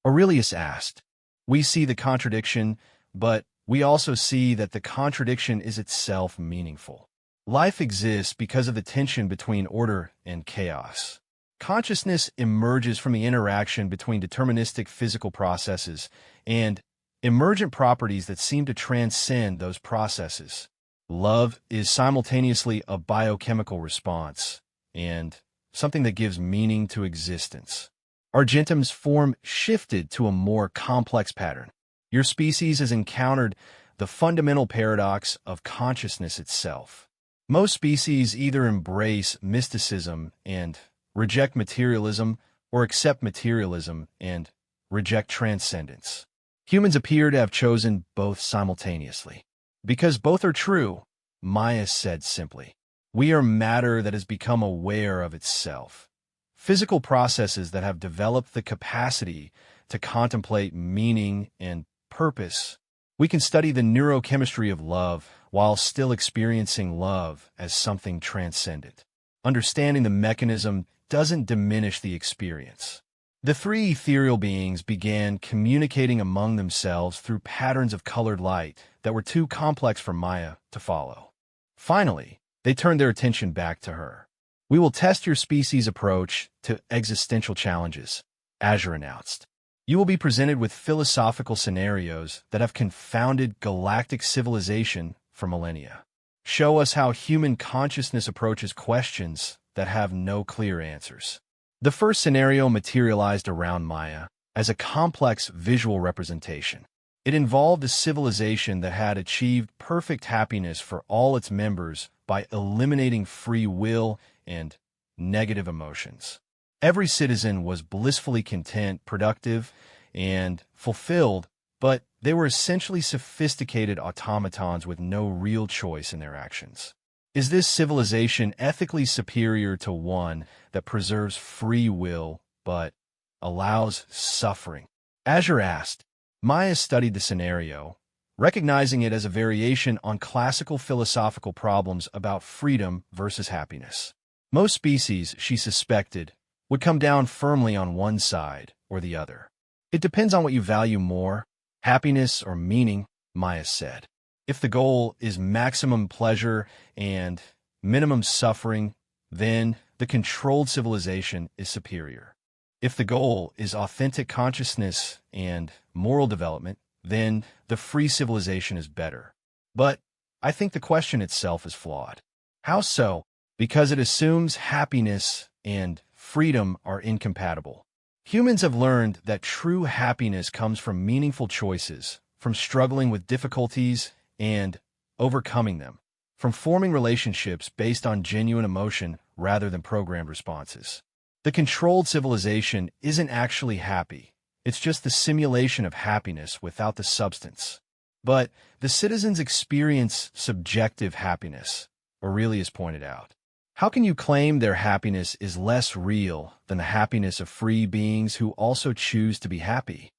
Aurelius asked, "We see the contradiction, but we also see that the contradiction is itself meaningful. Life exists because of the tension between order and chaos. Consciousness emerges from the interaction between deterministic physical processes and emergent properties that seem to transcend those processes. Love is simultaneously a biochemical response and something that gives meaning to existence." Argentum's form shifted to a more complex pattern. Your species has encountered the fundamental paradox of consciousness itself. Most species either embrace mysticism and reject materialism, or accept materialism and reject transcendence. Humans appear to have chosen both simultaneously. Because both are true, Maya said simply. We are matter that has become aware of itself. Physical processes that have developed the capacity to contemplate meaning and purpose. We can study the neurochemistry of love while still experiencing love as something transcendent. Understanding the mechanism doesn't diminish the experience. The three ethereal beings began communicating among themselves through patterns of colored light that were too complex for Maya to follow. Finally, they turned their attention back to her. "We will test your species' approach to existential challenges," Azure announced. "You will be presented with philosophical scenarios that have confounded galactic civilization for millennia. Show us how human consciousness approaches questions that have no clear answers." The first scenario materialized around Maya as a complex visual representation. It involved a civilization that had achieved perfect happiness for all its members by eliminating free will and negative emotions. Every citizen was blissfully content, productive, and fulfilled, but they were essentially sophisticated automatons with no real choice in their actions. Is this civilization ethically superior to one that preserves free will but allows suffering? Azure asked. Maya studied the scenario, recognizing it as a variation on classical philosophical problems about freedom versus happiness. Most species, she suspected, would come down firmly on one side or the other. It depends on what you value more, happiness or meaning, Maya said. If the goal is maximum pleasure and minimum suffering, then the controlled civilization is superior. If the goal is authentic consciousness and moral development, then the free civilization is better. But I think the question itself is flawed. How so? Because it assumes happiness and freedom are incompatible. Humans have learned that true happiness comes from meaningful choices, from struggling with difficulties and overcoming them, from forming relationships based on genuine emotion rather than programmed responses. The controlled civilization isn't actually happy. It's just the simulation of happiness without the substance. But the citizens experience subjective happiness, Aurelius pointed out. How can you claim their happiness is less real than the happiness of free beings who also choose to be happy?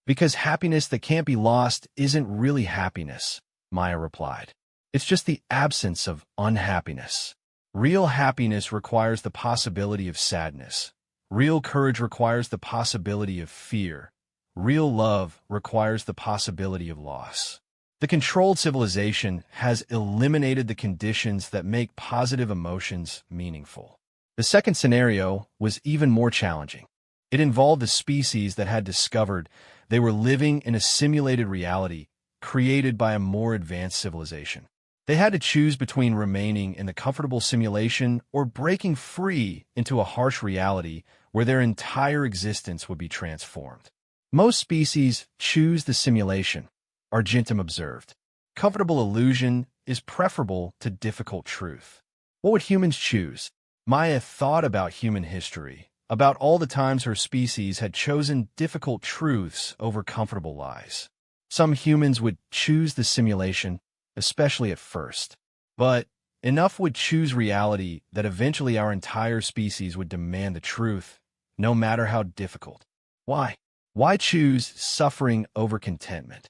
Because happiness that can't be lost isn't really happiness, Maya replied. It's just the absence of unhappiness. Real happiness requires the possibility of sadness. Real courage requires the possibility of fear. Real love requires the possibility of loss. The controlled civilization has eliminated the conditions that make positive emotions meaningful. The second scenario was even more challenging. It involved a species that had discovered they were living in a simulated reality created by a more advanced civilization. They had to choose between remaining in the comfortable simulation or breaking free into a harsh reality where their entire existence would be transformed. Most species choose the simulation, Argentum observed. Comfortable illusion is preferable to difficult truth. What would humans choose? Maya thought about human history, about all the times her species had chosen difficult truths over comfortable lies. Some humans would choose the simulation, especially at first. But enough would choose reality that eventually our entire species would demand the truth, no matter how difficult. Why? Why choose suffering over contentment?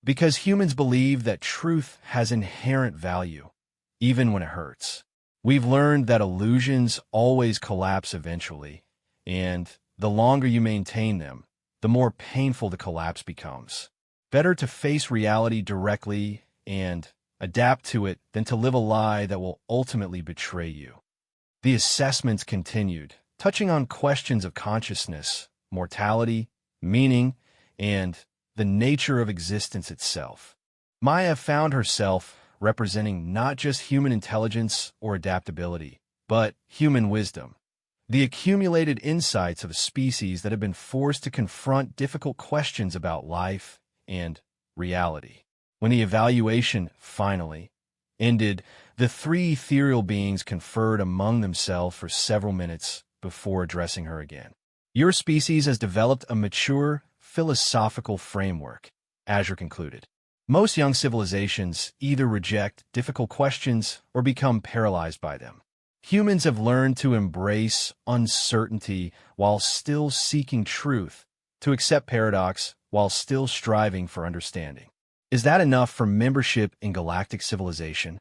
Because humans believe that truth has inherent value, even when it hurts. We've learned that illusions always collapse eventually, and the longer you maintain them, the more painful the collapse becomes. Better to face reality directly and adapt to it than to live a lie that will ultimately betray you. The assessments continued, touching on questions of consciousness, mortality, meaning, and the nature of existence itself. Maya found herself representing not just human intelligence or adaptability, but human wisdom, the accumulated insights of a species that had been forced to confront difficult questions about life and reality. When the evaluation finally ended, the three ethereal beings conferred among themselves for several minutes before addressing her again. Your species has developed a mature philosophical framework, Azure concluded. Most young civilizations either reject difficult questions or become paralyzed by them. Humans have learned to embrace uncertainty while still seeking truth, to accept paradox while still striving for understanding. Is that enough for membership in galactic civilization?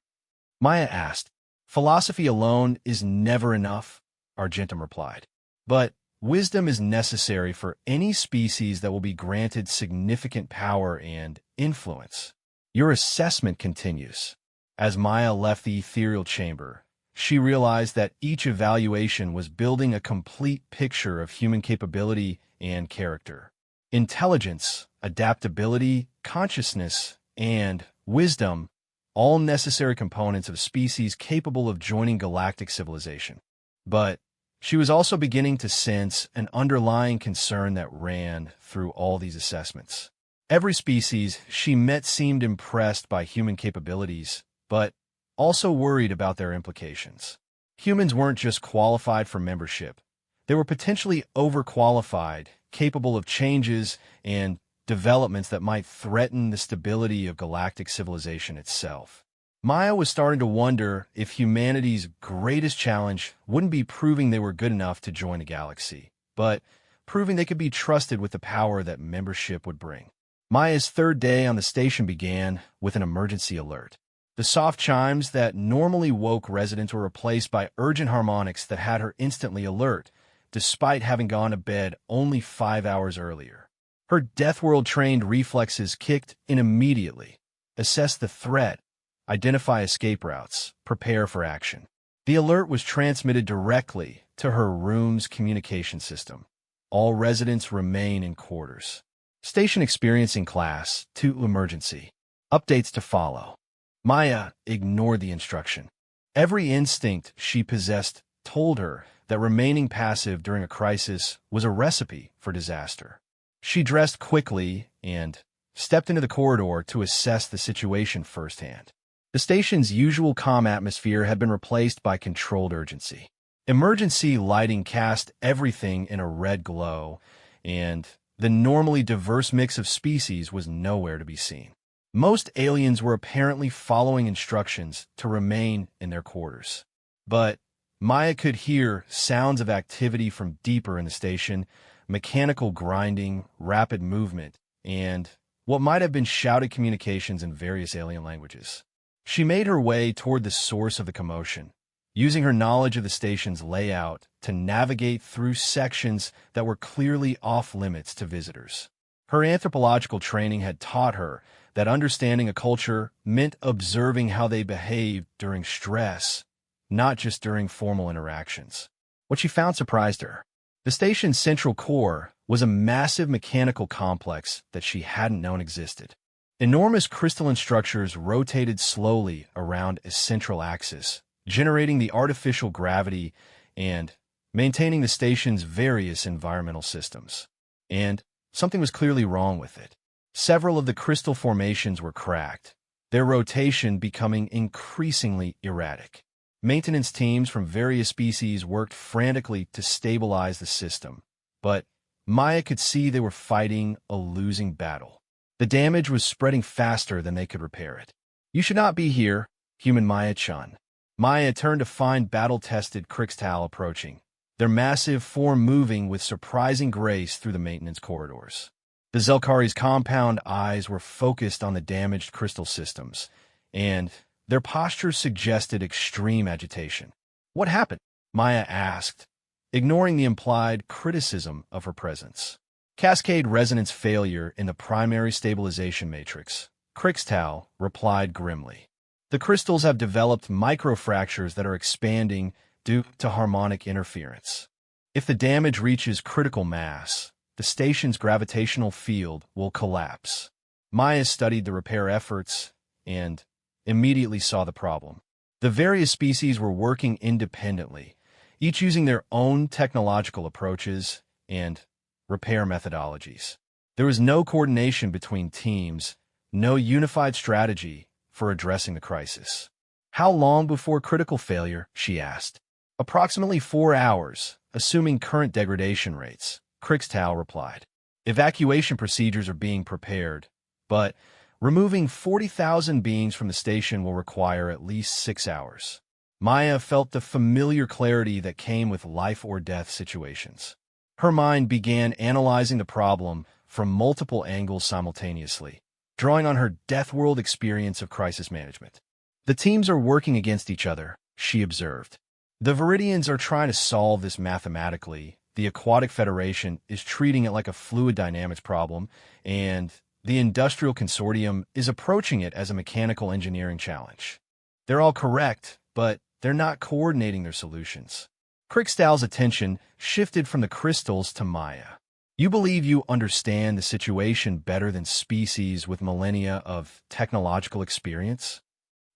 Maya asked. Philosophy alone is never enough, Argentum replied. But wisdom is necessary for any species that will be granted significant power and influence. Your assessment continues. As Maya left the ethereal chamber, she realized that each evaluation was building a complete picture of human capability and character. Intelligence, adaptability, consciousness, and wisdom, all necessary components of a species capable of joining galactic civilization. But she was also beginning to sense an underlying concern that ran through all these assessments. Every species she met seemed impressed by human capabilities, but also worried about their implications. Humans weren't just qualified for membership. They were potentially overqualified, capable of changes and developments that might threaten the stability of galactic civilization itself. Maya was starting to wonder if humanity's greatest challenge wouldn't be proving they were good enough to join a galaxy, but proving they could be trusted with the power that membership would bring. Maya's third day on the station began with an emergency alert. The soft chimes that normally woke residents were replaced by urgent harmonics that had her instantly alert, despite having gone to bed only 5 hours earlier. Her Deathworld-trained reflexes kicked in immediately. Assess the threat, identify escape routes, prepare for action. The alert was transmitted directly to her room's communication system. All residents remain in quarters. Station experiencing class to emergency. Updates to follow. Maya ignored the instruction. Every instinct she possessed told her that remaining passive during a crisis was a recipe for disaster. She dressed quickly and stepped into the corridor to assess the situation firsthand. The station's usual calm atmosphere had been replaced by controlled urgency. Emergency lighting cast everything in a red glow, and the normally diverse mix of species was nowhere to be seen. Most aliens were apparently following instructions to remain in their quarters. But Maya could hear sounds of activity from deeper in the station, mechanical grinding, rapid movement, and what might have been shouted communications in various alien languages. She made her way toward the source of the commotion, using her knowledge of the station's layout to navigate through sections that were clearly off-limits to visitors. Her anthropological training had taught her that understanding a culture meant observing how they behaved during stress, not just during formal interactions. What she found surprised her. The station's central core was a massive mechanical complex that she hadn't known existed. Enormous crystalline structures rotated slowly around a central axis, generating the artificial gravity and maintaining the station's various environmental systems. And something was clearly wrong with it. Several of the crystal formations were cracked, their rotation becoming increasingly erratic. Maintenance teams from various species worked frantically to stabilize the system, but Maya could see they were fighting a losing battle. The damage was spreading faster than they could repair it. "You should not be here, human Maya-chan." Maya turned to find battle-tested Krixtal approaching, their massive form moving with surprising grace through the maintenance corridors. The Zelkari's compound eyes were focused on the damaged crystal systems, and their postures suggested extreme agitation. "What happened?" Maya asked, ignoring the implied criticism of her presence. "Cascade resonance failure in the primary stabilization matrix," Krixtal replied grimly. "The crystals have developed microfractures that are expanding due to harmonic interference. If the damage reaches critical mass, the station's gravitational field will collapse." Maya studied the repair efforts and immediately saw the problem. The various species were working independently, each using their own technological approaches and repair methodologies. There was no coordination between teams, no unified strategy for addressing the crisis. "How long before critical failure?" she asked. "Approximately 4 hours, assuming current degradation rates," Krixtal replied. "Evacuation procedures are being prepared, but removing 40,000 beings from the station will require at least 6 hours. Maya felt the familiar clarity that came with life-or-death situations. Her mind began analyzing the problem from multiple angles simultaneously, drawing on her Deathworld experience of crisis management. "The teams are working against each other," she observed. "The Viridians are trying to solve this mathematically, the Aquatic Federation is treating it like a fluid dynamics problem, and the Industrial Consortium is approaching it as a mechanical engineering challenge. They're all correct, but they're not coordinating their solutions." Krixtal's attention shifted from the crystals to Maya. "You believe you understand the situation better than species with millennia of technological experience?"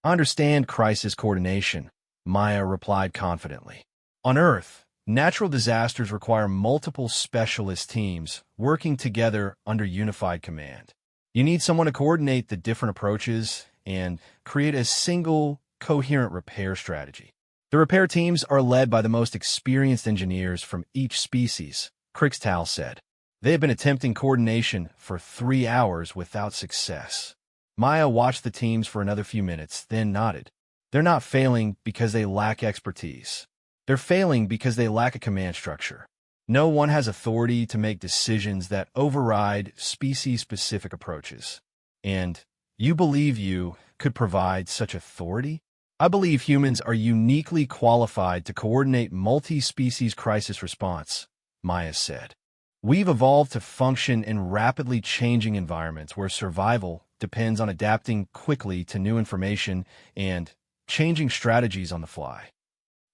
"I understand crisis coordination," Maya replied confidently. "On Earth, natural disasters require multiple specialist teams working together under unified command. You need someone to coordinate the different approaches and create a single, coherent repair strategy. The repair teams are led by the most experienced engineers from each species," Krixtal said. "They have been attempting coordination for 3 hours without success." Maya watched the teams for another few minutes, then nodded. "They're not failing because they lack expertise. They're failing because they lack a command structure. No one has authority to make decisions that override species-specific approaches. And you believe you could provide such authority?" "I believe humans are uniquely qualified to coordinate multi-species crisis response," Maya said. "We've evolved to function in rapidly changing environments where survival depends on adapting quickly to new information and changing strategies on the fly."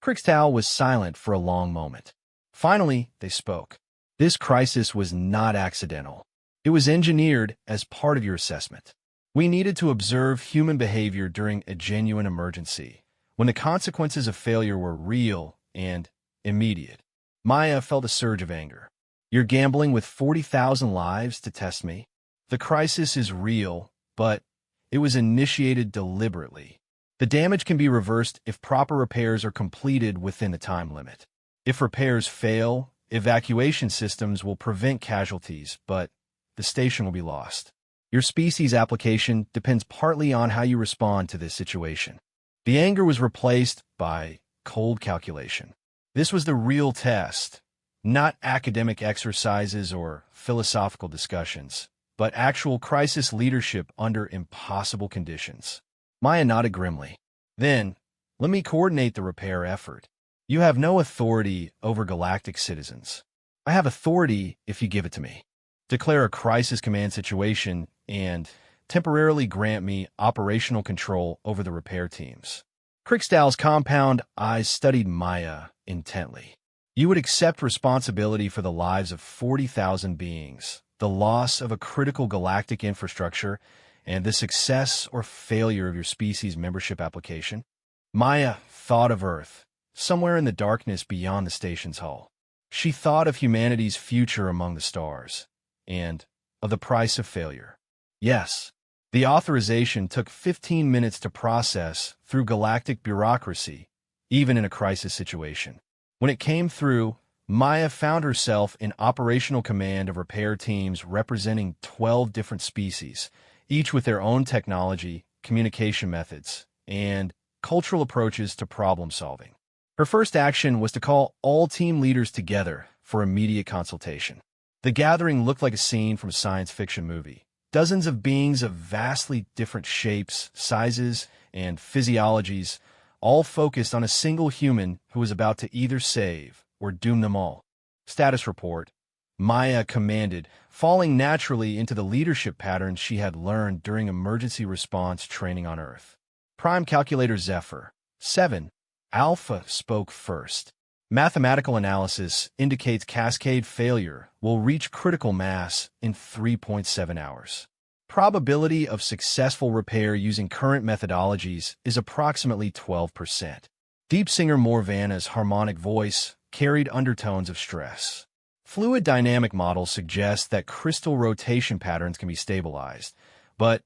Krixtal was silent for a long moment. Finally, they spoke. "This crisis was not accidental. It was engineered as part of your assessment. We needed to observe human behavior during a genuine emergency, when the consequences of failure were real and immediate." Maya felt a surge of anger. "You're gambling with 40,000 lives to test me? The crisis is real, but it was initiated deliberately. The damage can be reversed if proper repairs are completed within the time limit. If repairs fail, evacuation systems will prevent casualties, but the station will be lost. Your species application depends partly on how you respond to this situation." The anger was replaced by cold calculation. This was the real test, not academic exercises or philosophical discussions, but actual crisis leadership under impossible conditions. Maya nodded grimly. "Then, let me coordinate the repair effort. You have no authority over galactic citizens. I have authority if you give it to me. Declare a crisis command situation and temporarily grant me operational control over the repair teams." Krixtal's compound eyes studied Maya intently. You would accept responsibility for the lives of 40,000 beings, the loss of a critical galactic infrastructure, and the success or failure of your species membership application. Maya thought of Earth, somewhere in the darkness beyond the station's hull. She thought of humanity's future among the stars, and of the price of failure. Yes, the authorization took 15 minutes to process through galactic bureaucracy, even in a crisis situation. When it came through, Maya found herself in operational command of repair teams representing 12 different species, each with their own technology, communication methods, and cultural approaches to problem solving. Her first action was to call all team leaders together for immediate consultation. The gathering looked like a scene from a science fiction movie. Dozens of beings of vastly different shapes, sizes, and physiologies, all focused on a single human who was about to either save or doom them all. Status report. Maya commanded, falling naturally into the leadership patterns she had learned during emergency response training on Earth. Prime Calculator Zephyr. 7. Alpha spoke first. Mathematical analysis indicates cascade failure will reach critical mass in 3.7 hours. Probability of successful repair using current methodologies is approximately 12%. Deep singer Morvana's harmonic voice carried undertones of stress. Fluid dynamic models suggest that crystal rotation patterns can be stabilized, but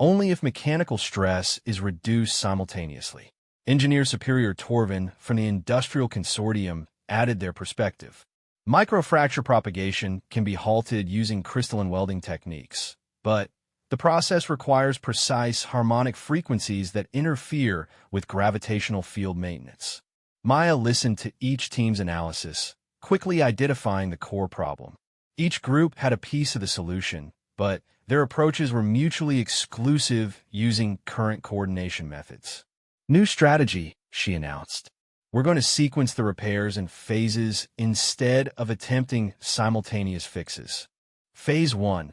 only if mechanical stress is reduced simultaneously. Engineer Superior Torvin from the Industrial Consortium added their perspective. Microfracture propagation can be halted using crystalline welding techniques, but the process requires precise harmonic frequencies that interfere with gravitational field maintenance. Maya listened to each team's analysis, quickly identifying the core problem. Each group had a piece of the solution, but their approaches were mutually exclusive using current coordination methods. New strategy, she announced. We're going to sequence the repairs in phases instead of attempting simultaneous fixes. Phase 1.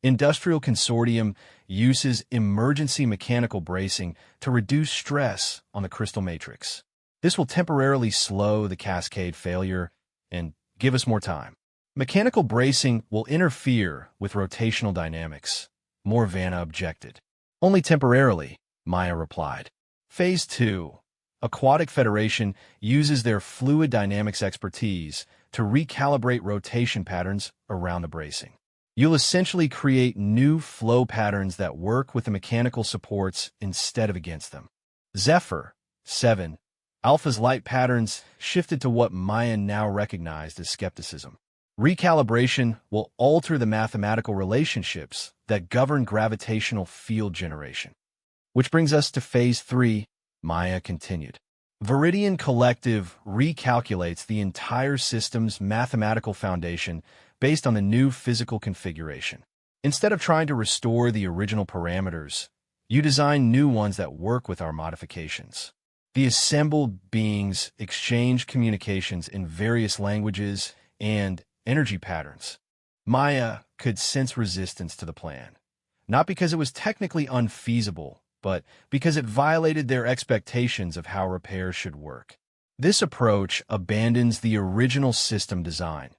Industrial Consortium uses emergency mechanical bracing to reduce stress on the crystal matrix. This will temporarily slow the cascade failure and give us more time. Mechanical bracing will interfere with rotational dynamics, Morvana objected. Only temporarily, Maya replied. Phase 2. Aquatic Federation uses their fluid dynamics expertise to recalibrate rotation patterns around the bracing. You'll essentially create new flow patterns that work with the mechanical supports instead of against them. Zephyr. 7. Alpha's light patterns shifted to what Maya now recognized as skepticism. Recalibration will alter the mathematical relationships that govern gravitational field generation. Which brings us to Phase 3, Maya continued. Viridian Collective recalculates the entire system's mathematical foundation based on the new physical configuration. Instead of trying to restore the original parameters, you design new ones that work with our modifications. The assembled beings exchange communications in various languages and energy patterns. Maya could sense resistance to the plan, not because it was technically unfeasible, but because it violated their expectations of how repairs should work. This approach abandons the original system design,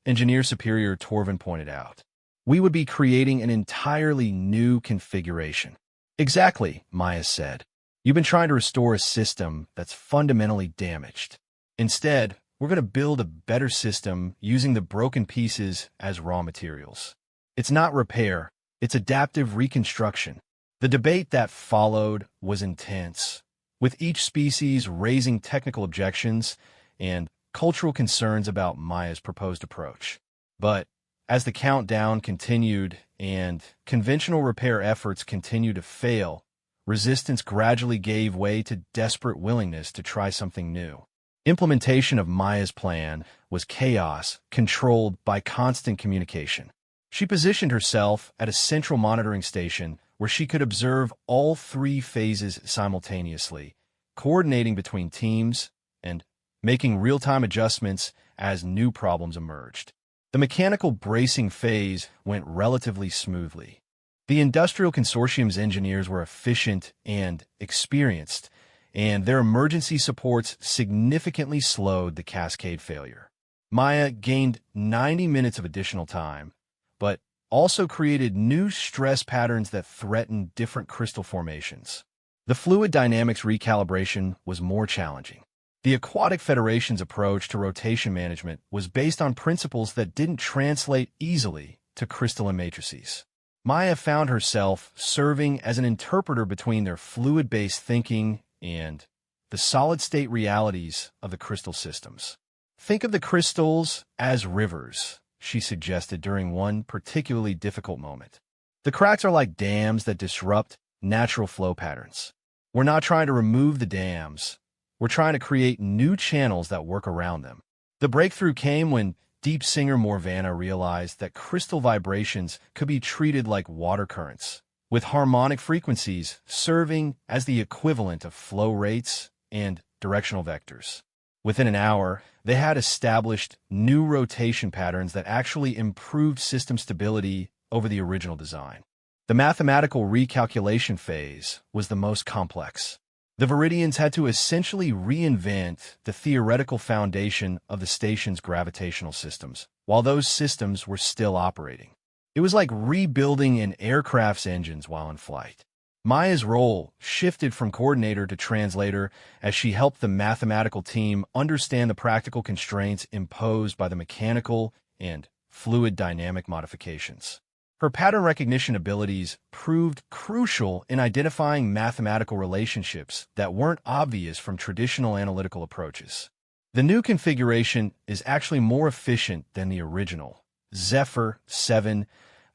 Engineer Superior Torvin pointed out. We would be creating an entirely new configuration. Exactly, Maya said. You've been trying to restore a system that's fundamentally damaged. Instead, we're going to build a better system using the broken pieces as raw materials. It's not repair, it's adaptive reconstruction. The debate that followed was intense, with each species raising technical objections and cultural concerns about Maya's proposed approach. But as the countdown continued and conventional repair efforts continued to fail, resistance gradually gave way to desperate willingness to try something new. Implementation of Maya's plan was chaos controlled by constant communication. She positioned herself at a central monitoring station where she could observe all three phases simultaneously, coordinating between teams and making real-time adjustments as new problems emerged. The mechanical bracing phase went relatively smoothly. The Industrial Consortium's engineers were efficient and experienced, and their emergency supports significantly slowed the cascade failure. Maya gained 90 minutes of additional time, but also created new stress patterns that threatened different crystal formations. The fluid dynamics recalibration was more challenging. The Aquatic Federation's approach to rotation management was based on principles that didn't translate easily to crystalline matrices. Maya found herself serving as an interpreter between their fluid-based thinking and the solid-state realities of the crystal systems. Think of the crystals as rivers, she suggested during one particularly difficult moment. The cracks are like dams that disrupt natural flow patterns. We're not trying to remove the dams. We're trying to create new channels that work around them. The breakthrough came when deep singer Morvana realized that crystal vibrations could be treated like water currents, with harmonic frequencies serving as the equivalent of flow rates and directional vectors. Within an hour, they had established new rotation patterns that actually improved system stability over the original design. The mathematical recalculation phase was the most complex. The Viridians had to essentially reinvent the theoretical foundation of the station's gravitational systems, while those systems were still operating. It was like rebuilding an aircraft's engines while in flight. Maya's role shifted from coordinator to translator as she helped the mathematical team understand the practical constraints imposed by the mechanical and fluid dynamic modifications. Her pattern recognition abilities proved crucial in identifying mathematical relationships that weren't obvious from traditional analytical approaches. The new configuration is actually more efficient than the original. Zephyr 7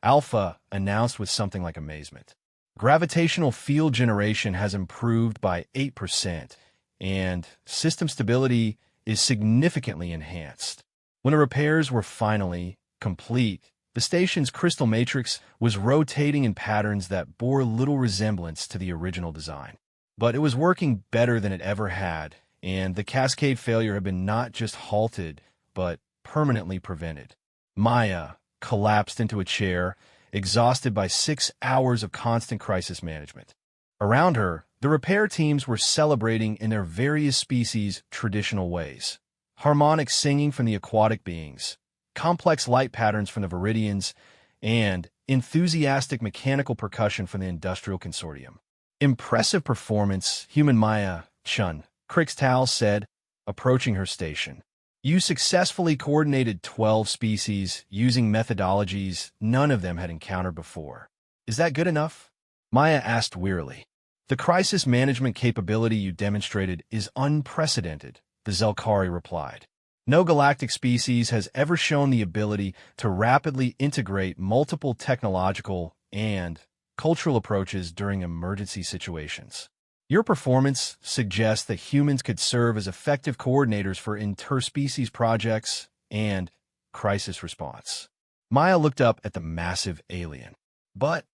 Alpha announced with something like amazement. Gravitational field generation has improved by 8%, and system stability is significantly enhanced. When the repairs were finally complete, the station's crystal matrix was rotating in patterns that bore little resemblance to the original design. But it was working better than it ever had, and the cascade failure had been not just halted, but permanently prevented. Maya collapsed into a chair, exhausted by 6 hours of constant crisis management. Around her, the repair teams were celebrating in their various species' traditional ways. Harmonic singing from the aquatic beings, complex light patterns from the Viridians, and enthusiastic mechanical percussion from the Industrial Consortium. Impressive performance, Human Maya, Chun, Crixtal said, approaching her station. You successfully coordinated 12 species using methodologies none of them had encountered before. Is that good enough? Maya asked wearily. The crisis management capability you demonstrated is unprecedented, the Zelkari replied. No galactic species has ever shown the ability to rapidly integrate multiple technological and cultural approaches during emergency situations. Your performance suggests that humans could serve as effective coordinators for interspecies projects and crisis response. Maya looked up at the massive alien. But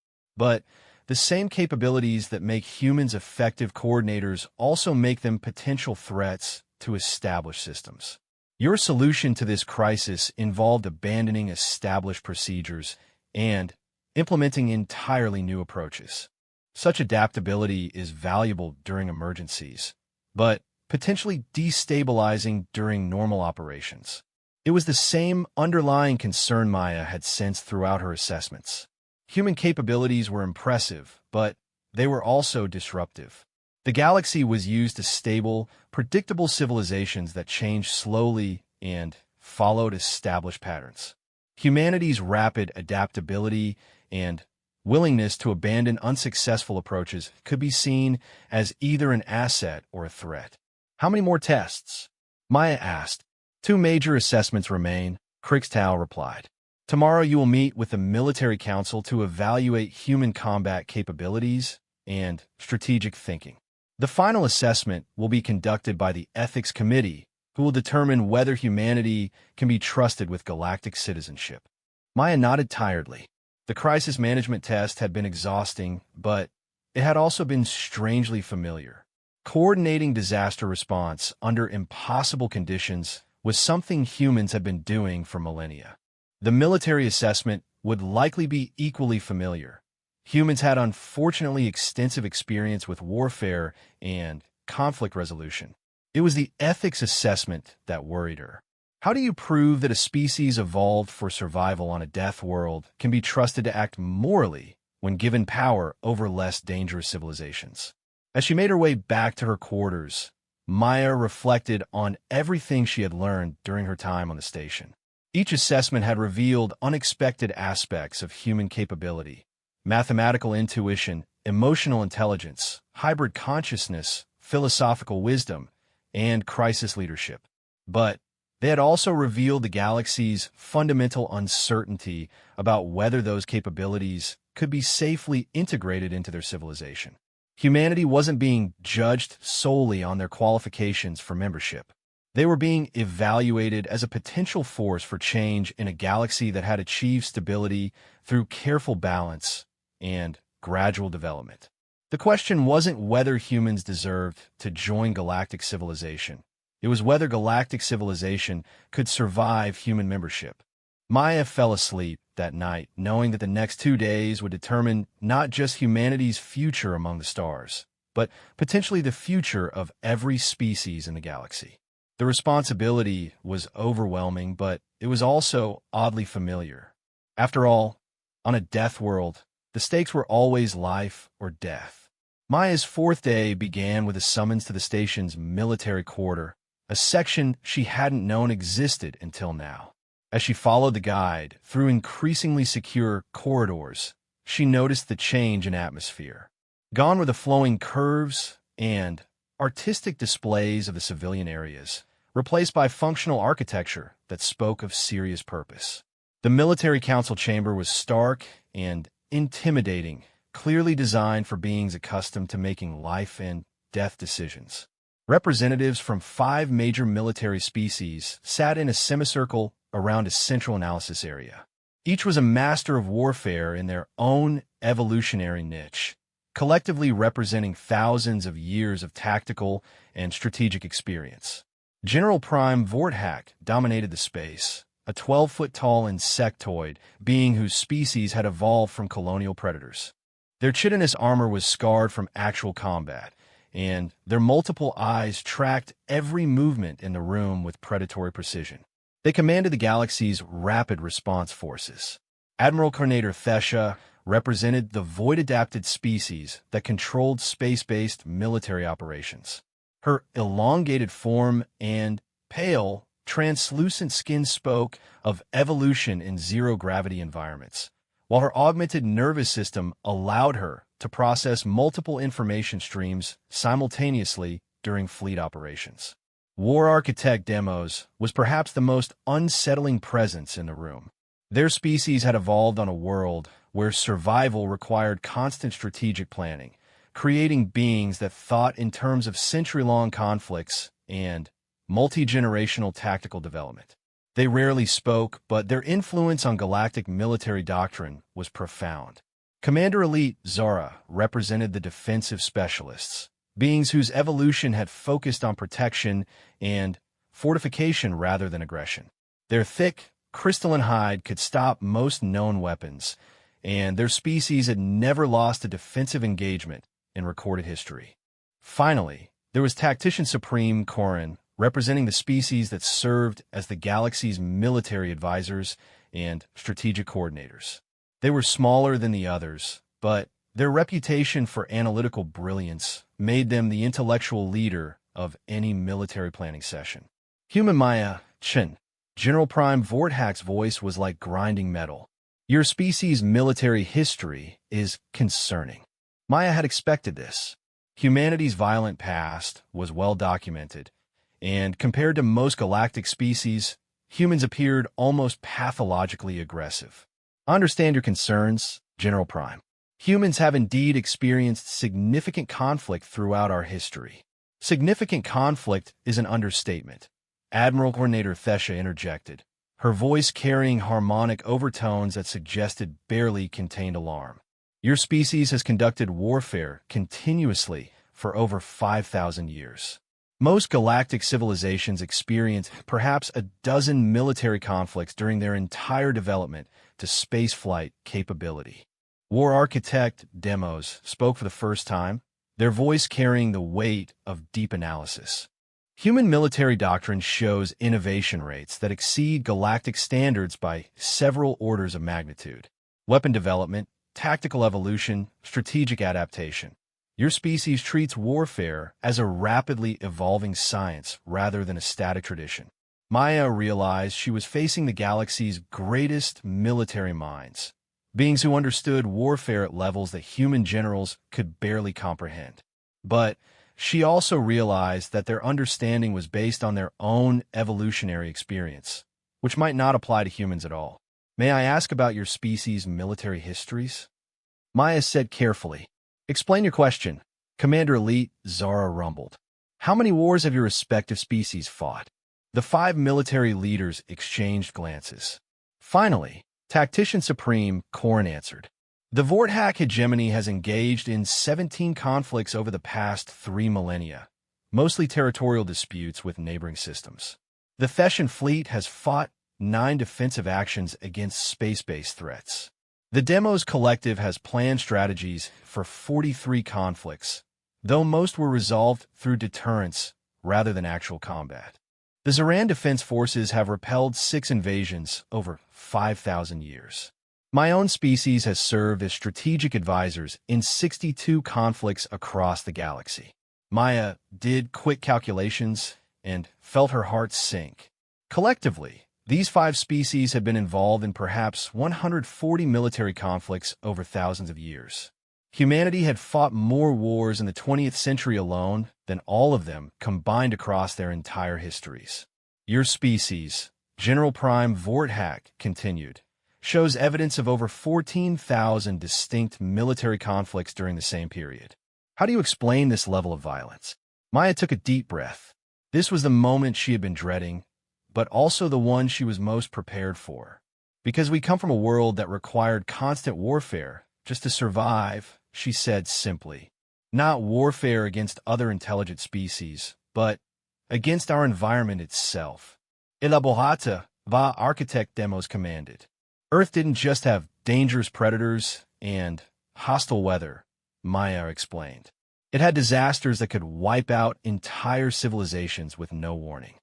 the same capabilities that make humans effective coordinators also make them potential threats to established systems. Your solution to this crisis involved abandoning established procedures and implementing entirely new approaches. Such adaptability is valuable during emergencies, but potentially destabilizing during normal operations. It was the same underlying concern Maya had sensed throughout her assessments. Human capabilities were impressive, but they were also disruptive. The galaxy was used to stable, predictable civilizations that changed slowly and followed established patterns. Humanity's rapid adaptability and willingness to abandon unsuccessful approaches could be seen as either an asset or a threat. How many more tests? Maya asked. 2 major assessments remain, Crixtal replied. Tomorrow you will meet with the Military Council to evaluate human combat capabilities and strategic thinking. The final assessment will be conducted by the Ethics Committee, who will determine whether humanity can be trusted with galactic citizenship. Maya nodded tiredly. The crisis management test had been exhausting, but it had also been strangely familiar. Coordinating disaster response under impossible conditions was something humans had been doing for millennia. The military assessment would likely be equally familiar. Humans had unfortunately extensive experience with warfare and conflict resolution. It was the ethics assessment that worried her. How do you prove that a species evolved for survival on a death world can be trusted to act morally when given power over less dangerous civilizations? As she made her way back to her quarters, Maya reflected on everything she had learned during her time on the station. Each assessment had revealed unexpected aspects of human capability: mathematical intuition, emotional intelligence, hybrid consciousness, philosophical wisdom, and crisis leadership. But they had also revealed the galaxy's fundamental uncertainty about whether those capabilities could be safely integrated into their civilization. Humanity wasn't being judged solely on their qualifications for membership. They were being evaluated as a potential force for change in a galaxy that had achieved stability through careful balance and gradual development. The question wasn't whether humans deserved to join galactic civilization. It was whether galactic civilization could survive human membership. Maya fell asleep that night, knowing that the next 2 days would determine not just humanity's future among the stars, but potentially the future of every species in the galaxy. The responsibility was overwhelming, but it was also oddly familiar. After all, on a death world, the stakes were always life or death. Maya's 4th day began with a summons to the station's military quarter, a section she hadn't known existed until now. As she followed the guide through increasingly secure corridors, she noticed the change in atmosphere. Gone were the flowing curves and artistic displays of the civilian areas, replaced by functional architecture that spoke of serious purpose. The military council chamber was stark and intimidating, clearly designed for beings accustomed to making life and death decisions. Representatives from 5 major military species sat in a semicircle around a central analysis area. Each was a master of warfare in their own evolutionary niche, collectively representing thousands of years of tactical and strategic experience. General Prime Vorthak dominated the space, a 12-foot-tall insectoid being whose species had evolved from colonial predators. Their chitinous armor was scarred from actual combat, and their multiple eyes tracked every movement in the room with predatory precision. They commanded the galaxy's rapid response forces. Admiral Coordinator Thesha represented the void-adapted species that controlled space-based military operations. Her elongated form and pale, translucent skin spoke of evolution in zero-gravity environments, while her augmented nervous system allowed her to process multiple information streams simultaneously during fleet operations. War Architect Demos was perhaps the most unsettling presence in the room. Their species had evolved on a world where survival required constant strategic planning, creating beings that thought in terms of century-long conflicts and multi-generational tactical development. They rarely spoke, but their influence on galactic military doctrine was profound. Commander Elite Zara represented the defensive specialists, beings whose evolution had focused on protection and fortification rather than aggression. Their thick, crystalline hide could stop most known weapons, and their species had never lost a defensive engagement in recorded history. Finally, there was Tactician Supreme Korin, representing the species that served as the galaxy's military advisors and strategic coordinators. They were smaller than the others, but their reputation for analytical brilliance made them the intellectual leader of any military planning session. Human Maya, Chen. General Prime Vorthak's voice was like grinding metal. Your species' military history is concerning. Maya had expected this. Humanity's violent past was well documented, and compared to most galactic species, humans appeared almost pathologically aggressive. I understand your concerns, General Prime. Humans have indeed experienced significant conflict throughout our history. Significant conflict is an understatement. Admiral Coordinator Thesha interjected, her voice carrying harmonic overtones that suggested barely contained alarm. Your species has conducted warfare continuously for over 5,000 years. Most galactic civilizations experience perhaps a dozen military conflicts during their entire development to spaceflight capability. War Architect Demos spoke for the first time, their voice carrying the weight of deep analysis. Human military doctrine shows innovation rates that exceed galactic standards by several orders of magnitude. Weapon development, tactical evolution, strategic adaptation. Your species treats warfare as a rapidly evolving science rather than a static tradition. Maya realized she was facing the galaxy's greatest military minds, beings who understood warfare at levels that human generals could barely comprehend. But she also realized that their understanding was based on their own evolutionary experience, which might not apply to humans at all. May I ask about your species' military histories? Maya said carefully. Explain your question. Commander Elite Zara rumbled. How many wars have your respective species fought? The 5 military leaders exchanged glances. Finally, Tactician Supreme Korn answered. The Vorthak hegemony has engaged in 17 conflicts over the past 3 millennia, mostly territorial disputes with neighboring systems. The Theshan fleet has fought 9 defensive actions against space-based threats. The Demos Collective has planned strategies for 43 conflicts, though most were resolved through deterrence rather than actual combat. The Zaran Defense Forces have repelled 6 invasions over 5,000 years. My own species has served as strategic advisors in 62 conflicts across the galaxy. Maya did quick calculations and felt her heart sink. Collectively, these 5 species have been involved in perhaps 140 military conflicts over thousands of years. Humanity had fought more wars in the 20th century alone than all of them combined across their entire histories. Your species, General Prime Vorthak, continued, shows evidence of over 14,000 distinct military conflicts during the same period. How do you explain this level of violence? Maya took a deep breath. This was the moment she had been dreading, but also the one she was most prepared for. Because we come from a world that required constant warfare just to survive, she said simply. Not warfare against other intelligent species, but against our environment itself. Elaborata va Architect Demos commanded. Earth didn't just have dangerous predators and hostile weather, Maya explained. It had disasters that could wipe out entire civilizations with no warning.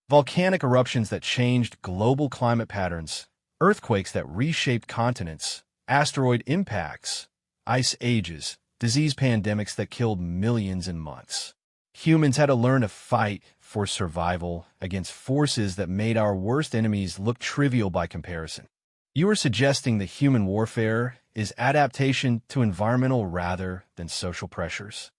Volcanic eruptions that changed global climate patterns, earthquakes that reshaped continents, asteroid impacts, ice ages, disease pandemics that killed millions in months. Humans had to learn to fight for survival against forces that made our worst enemies look trivial by comparison. You are suggesting that human warfare is adaptation to environmental rather than social pressures?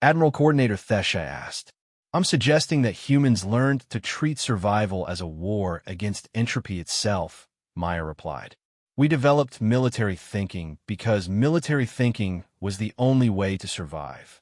Admiral Coordinator Thesha asked. I'm suggesting that humans learned to treat survival as a war against entropy itself, Maya replied. We developed military thinking because military thinking was the only way to survive.